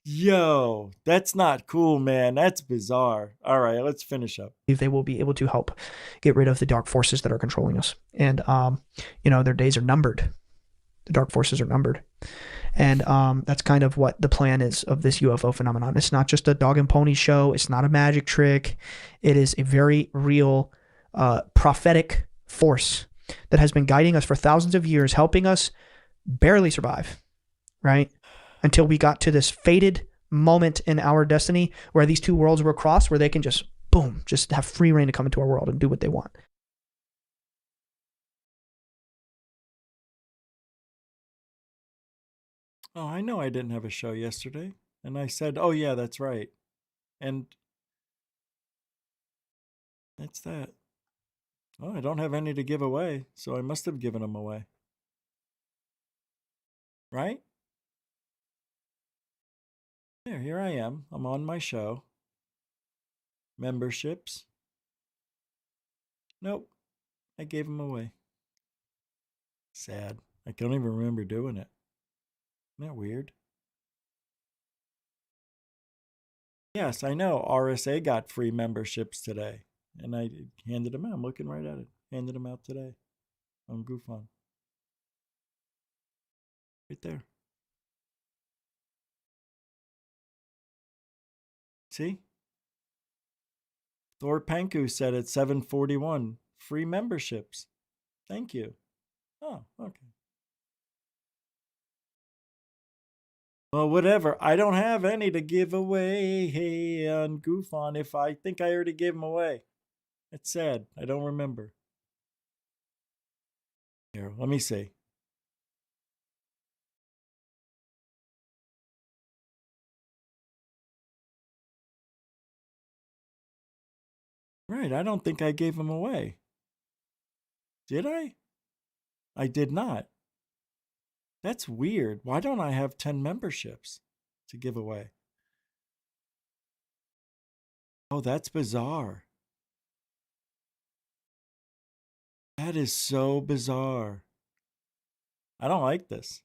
[SPEAKER 2] Yo, that's not cool, man. That's bizarre. All right, let's finish up.
[SPEAKER 5] They will be able to help get rid of the dark forces that are controlling us. And, their days are numbered. The dark forces are numbered. And that's kind of what the plan is of this UFO phenomenon. It's not just a dog and pony show. It's not a magic trick. It is a very real prophetic force that has been guiding us for thousands of years, helping us barely survive, right? Until we got to this fated moment in our destiny where these two worlds were crossed, where they can just, boom, just have free reign to come into our world and do what they want.
[SPEAKER 2] Oh, I know I didn't have a show yesterday. And I said, oh yeah, that's right. And that's that. Oh, I don't have any to give away, so I must have given them away. Right? Here I am. I'm on my show. Memberships. Nope. I gave them away. Sad. I can't even remember doing it. Isn't that weird? Yes, I know. RSA got free memberships today. And I handed them out. I'm looking right at it. Handed them out today on GoofOn. Right there. See? Thor Panku said at 7:41, free memberships. Thank you. Oh, okay. Well, whatever. I don't have any to give away. Hey, on GoofOn, if I think I already gave them away. It's sad. I don't remember. Here, let me see. Right, I don't think I gave them away. Did I? I did not. That's weird. Why don't I have 10 memberships to give away? Oh, that's bizarre. That is so bizarre. I don't like this.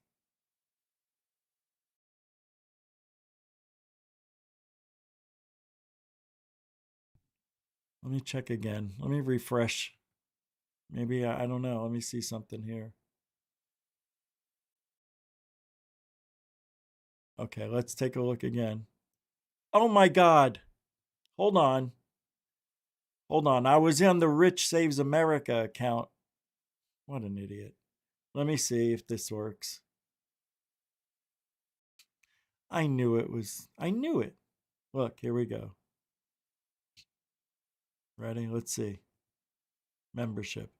[SPEAKER 2] Let me check again. Let me refresh. Maybe, I don't know. Let me see something here. Okay, let's take a look again. Oh my God. Hold on. Hold on. I was on the Rich Saves America account. What an idiot. Let me see if this works. I knew it. Look, here we go. Ready? Let's see. Membership.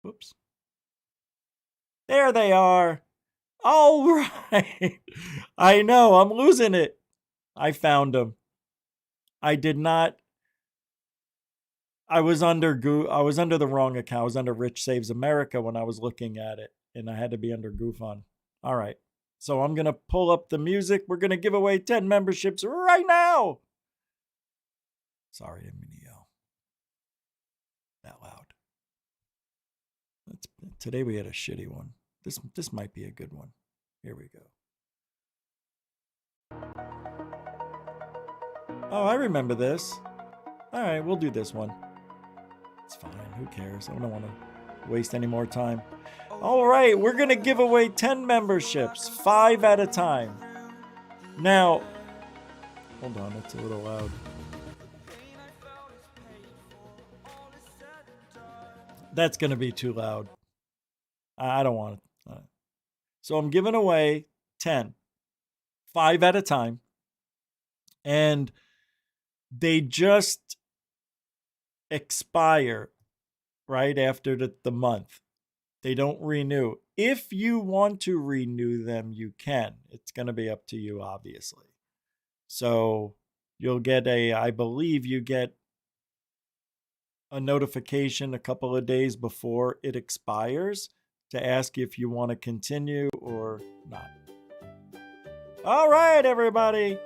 [SPEAKER 2] Whoops. There they are. All right. I know. I'm losing it. I found them. I did not. I was under the wrong account. I was under Rich Saves America when I was looking at it, and I had to be under GoofOn. All right. So I'm going to pull up the music. We're going to give away 10 memberships right now. Sorry, I didn't mean to yell that loud. Today we had a shitty one. This might be a good one. Here we go. Oh, I remember this. All right, we'll do this one. It's fine. Who cares? I don't want to waste any more time. All right, we're going to give away 10 memberships, 5 at a time. Now, hold on, it's a little loud. That's going to be too loud. I don't want it. So I'm giving away 10, 5 at a time. And they just expire right after the month. They don't renew. If you want to renew them, you can. It's going to be up to you, obviously. So you'll get I believe you get a notification a couple of days before it expires to ask if you want to continue or not. All right, everybody.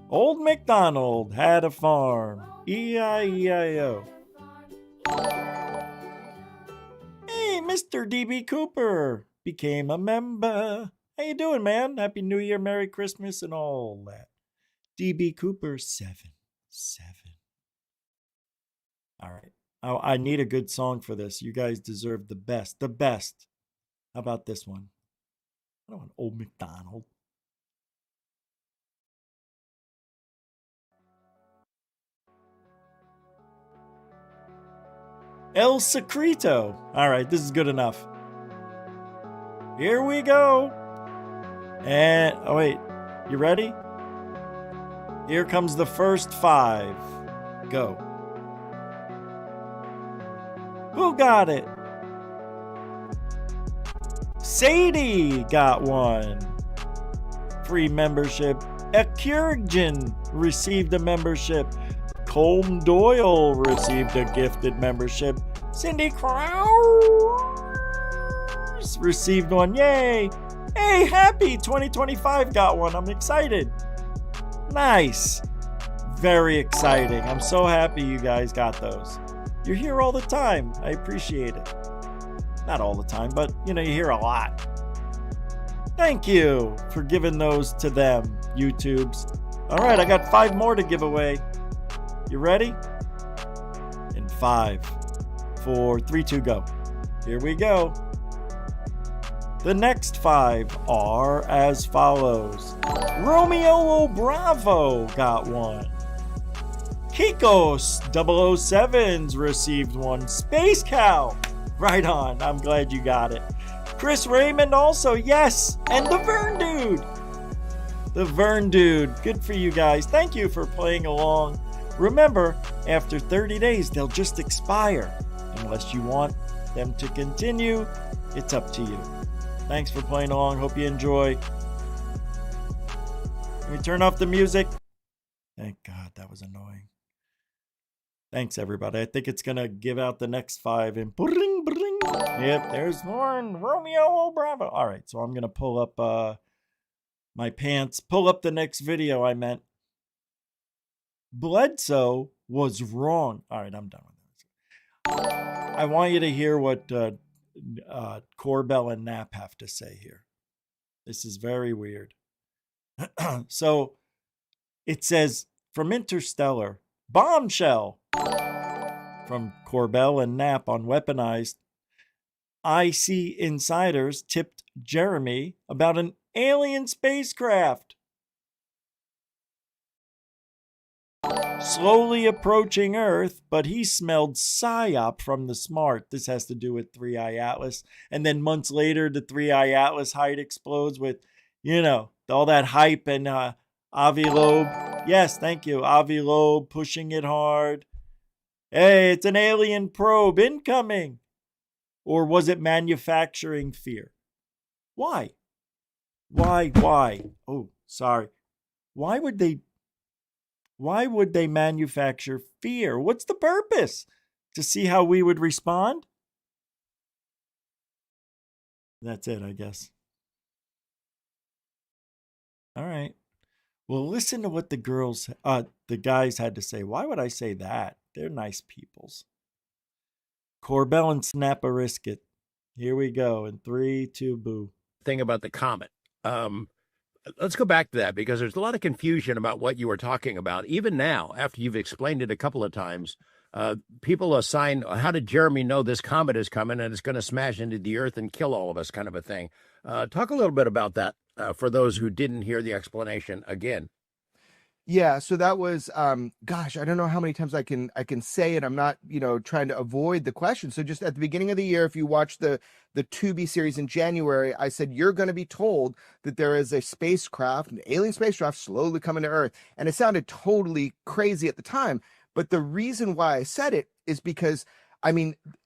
[SPEAKER 2] Old MacDonald had a farm. E-I-E-I-O. Hey, Mr. D.B. Cooper became a member. How you doing, man? Happy New Year, Merry Christmas, and all that. D.B. Cooper 7. All right. I need a good song for this. You guys deserve the best. The best. How about this one? I don't want Old MacDonald. El Secreto. All right, this is good enough. Here we go. And, oh wait, you ready? Here comes the first 5. Go. Who got it? Sadie got one. Free membership. Ekirgin received a membership. Colm Doyle received a gifted membership. Cindy Krause received one. Yay! Hey, Happy 2025 got one. I'm excited. Nice. Very exciting. I'm so happy you guys got those. You're here all the time. I appreciate it. Not all the time, but you hear a lot. Thank you for giving those to them, YouTubes. All right, I got 5 more to give away. You ready? In 5, 4, 3, 2, go. Here we go. The next 5 are as follows. Romeo Bravo got one. Kikos 007s received one. Space Cow. Right on. I'm glad you got it. Chris Raymond also. Yes. And the Vern Dude. The Vern Dude. Good for you guys. Thank you for playing along. Remember, after 30 days, they'll just expire. Unless you want them to continue, it's up to you. Thanks for playing along. Hope you enjoy. Let me turn off the music. Thank God, that was annoying. Thanks, everybody. I think it's going to give out the next 5 and bring, bring. Yep, there's more in Romeo Bravo. All right, so I'm going to pull up my pants. Pull up the next video I meant. Bledsoe was wrong. All right, I'm done with this. I want you to hear what Corbell and Knapp have to say here. This is very weird. So it says from Interstellar, bombshell from Corbell and Knapp on Weaponized. IC insiders tipped Jeremy about an alien spacecraft slowly approaching Earth, but he smelled PSYOP from the smart. This has to do with 3i Atlas. And then months later, the 3i Atlas height explodes with, all that hype and Avi Loeb. Yes, thank you. Avi Loeb pushing it hard. Hey, it's an alien probe incoming. Or was it manufacturing fear? Why? Why? Oh, sorry. Why would they manufacture fear? What's the purpose? To see how we would respond? That's it, I guess. All right. Well, listen to what the guys had to say. Why would I say that? They're nice peoples. Corbell and Snaparisket. Here we go. In 3, 2, boo.
[SPEAKER 6] Thing about the comet. let's go back to that, because there's a lot of confusion about what you were talking about. Even now, after you've explained it a couple of times, people assign, how did Jeremy know this comet is coming and it's going to smash into the earth and kill all of us, kind of a thing. Talk a little bit about that for those who didn't hear the explanation again.
[SPEAKER 7] Yeah, so that was gosh, I don't know how many times I can say it. I'm not, trying to avoid the question. So just at the beginning of the year, if you watch the Tubi series in January, I said you're going to be told that there is a spacecraft, an alien spacecraft slowly coming to Earth. And it sounded totally crazy at the time, but the reason why I said it is because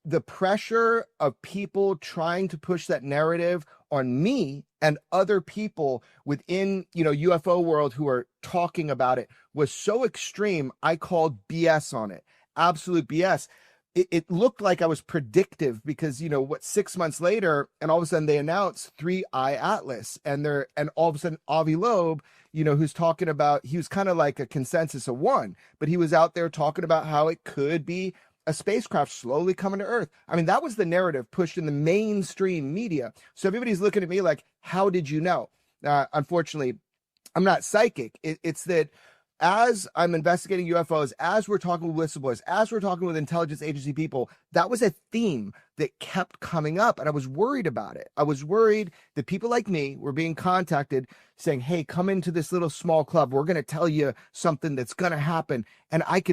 [SPEAKER 7] the pressure of people trying to push that narrative on me and other people within, UFO world who are talking about it was so extreme. I called BS on it. Absolute BS. It looked like I was predictive because, 6 months later, and all of a sudden they announced 3I Atlas, and all of a sudden Avi Loeb, who's talking about, he was kind of like a consensus of one, but he was out there talking about how it could be a spacecraft slowly coming to Earth. That was the narrative pushed in the mainstream media. So everybody's looking at me like, how did you know? Unfortunately, I'm not psychic. It's that as I'm investigating UFOs, as we're talking with whistleblowers, as we're talking with intelligence agency people, that was a theme that kept coming up. And I was worried about it. I was worried that people like me were being contacted saying, hey, come into this little small club. We're going to tell you something that's going to happen. And I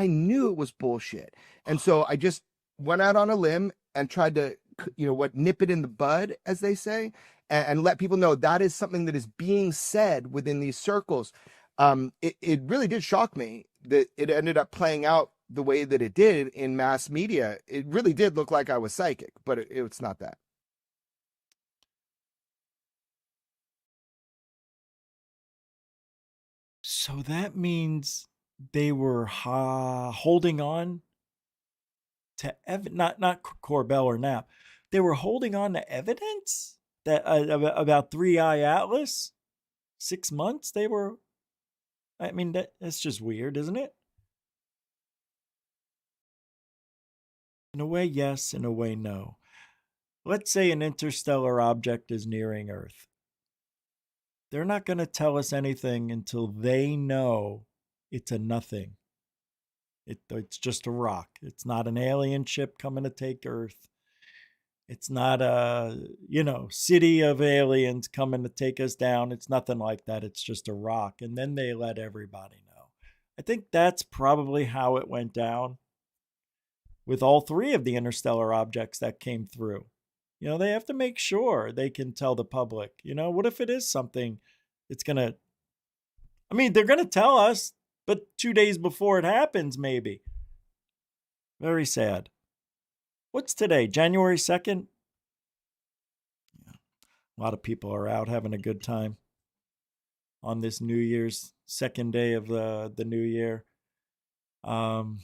[SPEAKER 7] knew it was bullshit. And so I just went out on a limb and tried to, nip it in the bud, as they say, and let people know that is something that is being said within these circles. It really did shock me that it ended up playing out the way that it did in mass media. It really did look like I was psychic, but it's not that.
[SPEAKER 2] So that means they were holding on to not Corbell or Knapp. They were holding on to evidence that about 3I Atlas. 6 months they were. That's just weird, isn't it? In a way, yes. In a way, no. Let's say an interstellar object is nearing Earth. They're not going to tell us anything until they know it's a nothing. It's just a rock. It's not an alien ship coming to take Earth. It's not a, city of aliens coming to take us down. It's nothing like that. It's just a rock. And then they let everybody know. I think that's probably how it went down with all three of the interstellar objects that came through. They have to make sure they can tell the public, what if it is something it's going to, they're going to tell us, but 2 days before it happens, maybe. Very sad. What's today? January 2nd? Yeah. A lot of people are out having a good time on this New Year's second day of the new year. Gosh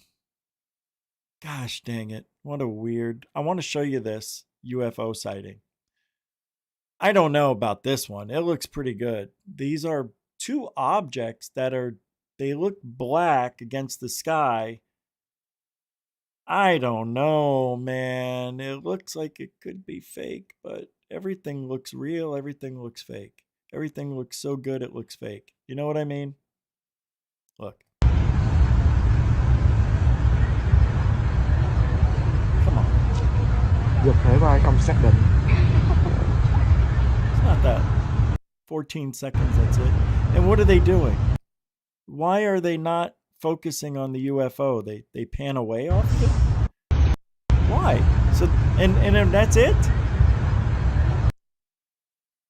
[SPEAKER 2] dang it. What a weird. I want to show you this UFO sighting. I don't know about this one. It looks pretty good. These are two objects they look black against the sky. I don't know, man. It looks like it could be fake, but everything looks real. Everything looks fake. Everything looks so good it looks fake. You know what I mean? Look. Come on.
[SPEAKER 8] Giật thế vai công xác định.
[SPEAKER 2] It's not that. 14 seconds, that's it. And what are they doing? Why are they not focusing on the UFO? They pan away off of it? Why? So and that's it?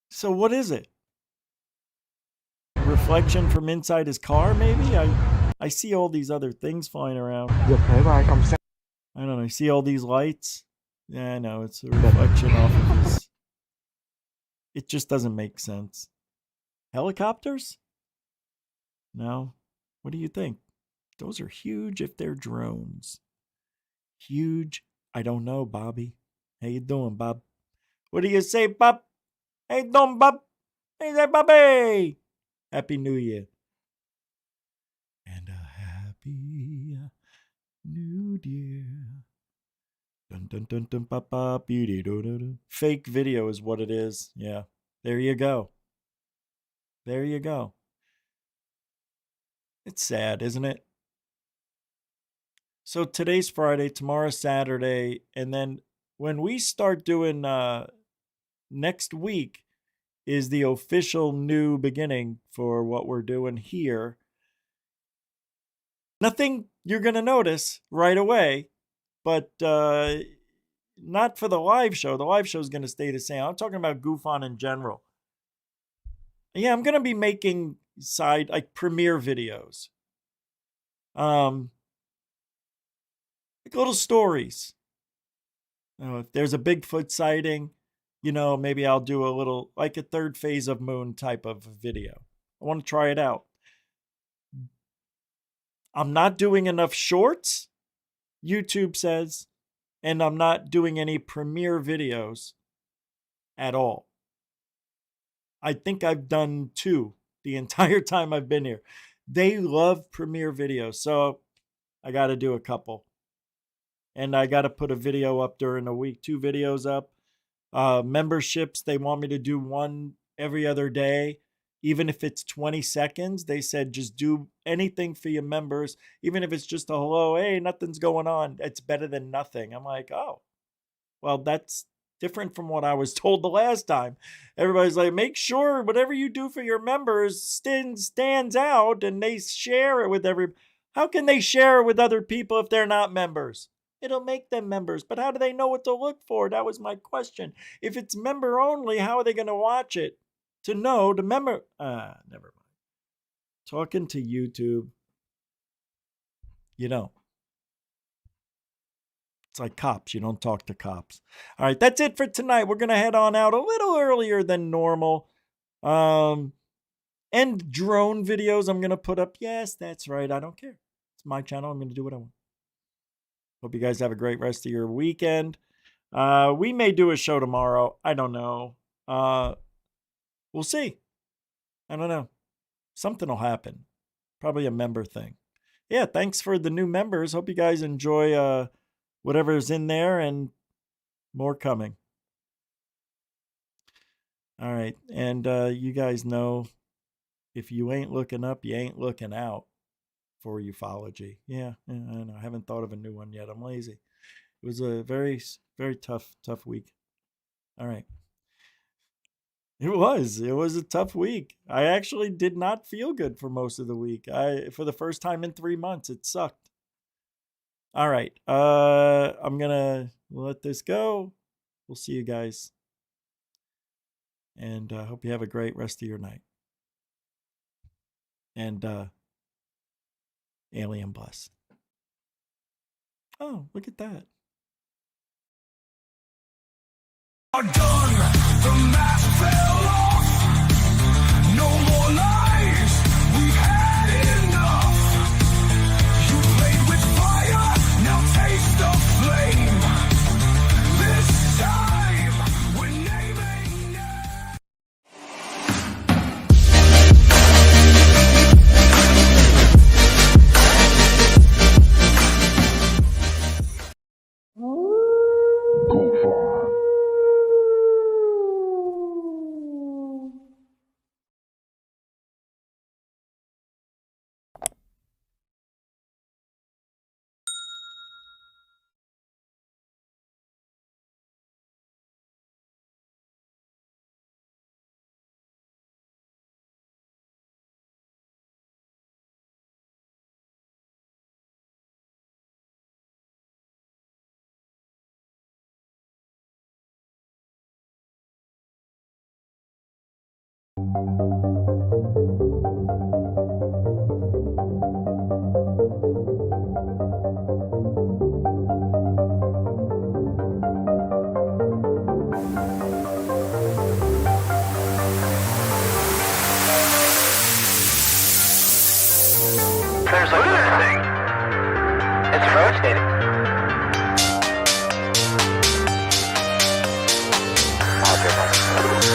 [SPEAKER 2] So what is it? A reflection from inside his car, maybe? I see all these other things flying around.
[SPEAKER 8] Giật thế vai công xác.
[SPEAKER 2] I don't know. You see all these lights? Yeah, I know. It's a reflection off of his. It just doesn't make sense. Helicopters? No. What do you think? Those are huge if they're drones. Huge. I don't know, Bobby. How you doing, Bob? What do you say, Bob? How you doing, Bob? Hey there, Bobby. Happy New Year. And a happy New Year. Dun dun dun dun ba ba be do do do. Fake video is what it is. Yeah. There you go. There you go. It's sad, isn't it? So today's Friday, tomorrow's Saturday, and then when we start doing next week is the official new beginning for what we're doing here. Nothing you're going to notice right away, but not for the live show. The live show is going to stay the same. I'm talking about Goof On in general. Yeah, I'm going to be making like premiere videos. Like little stories. If there's a Bigfoot sighting, maybe I'll do a little, like a third phase of moon type of video. I want to try it out. I'm not doing enough shorts, YouTube says, and I'm not doing any premiere videos at all. I think I've done 2 the entire time I've been here. They love premiere videos, so I got to do a couple. And I got to put a video up during the week, 2 videos up. Memberships, they want me to do 1 every other day. Even if it's 20 seconds, they said just do anything for your members. Even if it's just a hello, hey, nothing's going on. It's better than nothing. I'm like, oh, well, that's different from what I was told the last time. Everybody's like, make sure whatever you do for your members stands out and they share it with everybody. How can they share it with other people if they're not members? It'll make them members, but how do they know what to look for? That was my question. If it's member only, how are they going to watch it? To know the member, never mind. Talking to YouTube, it's like cops. You don't talk to cops. All right, that's it for tonight. We're going to head on out a little earlier than normal. And drone videos I'm going to put up. Yes, that's right. I don't care. It's my channel. I'm going to do what I want. Hope you guys have a great rest of your weekend. We may do a show tomorrow. I don't know. We'll see. I don't know. Something will happen. Probably a member thing. Yeah, thanks for the new members. Hope you guys enjoy whatever's in there and more coming. All right. And you guys know, if you ain't looking up, you ain't looking out for ufology. Yeah, I know. I haven't thought of a new one yet. I'm lazy. It was a very, very tough week. All right. It was a tough week. I actually did not feel good for most of the week. For the first time in 3 months, it sucked. All right. I'm going to let this go. We'll see you guys. And I hope you have a great rest of your night. And alien bless. Oh, look at that.
[SPEAKER 1] Are done. The mask fell off. No more lies. We've had enough. You played with fire. Now taste the flame. This time we're naming names.
[SPEAKER 9] There's look at this thing. It's rotating. Oh, good one.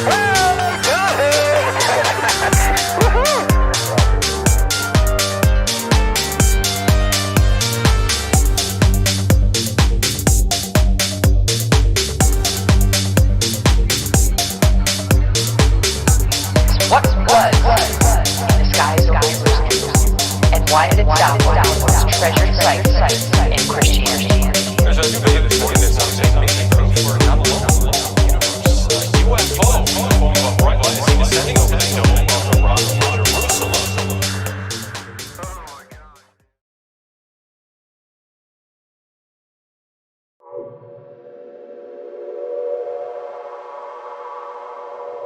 [SPEAKER 9] Well, got it!
[SPEAKER 1] standing ovation of Jerusalem.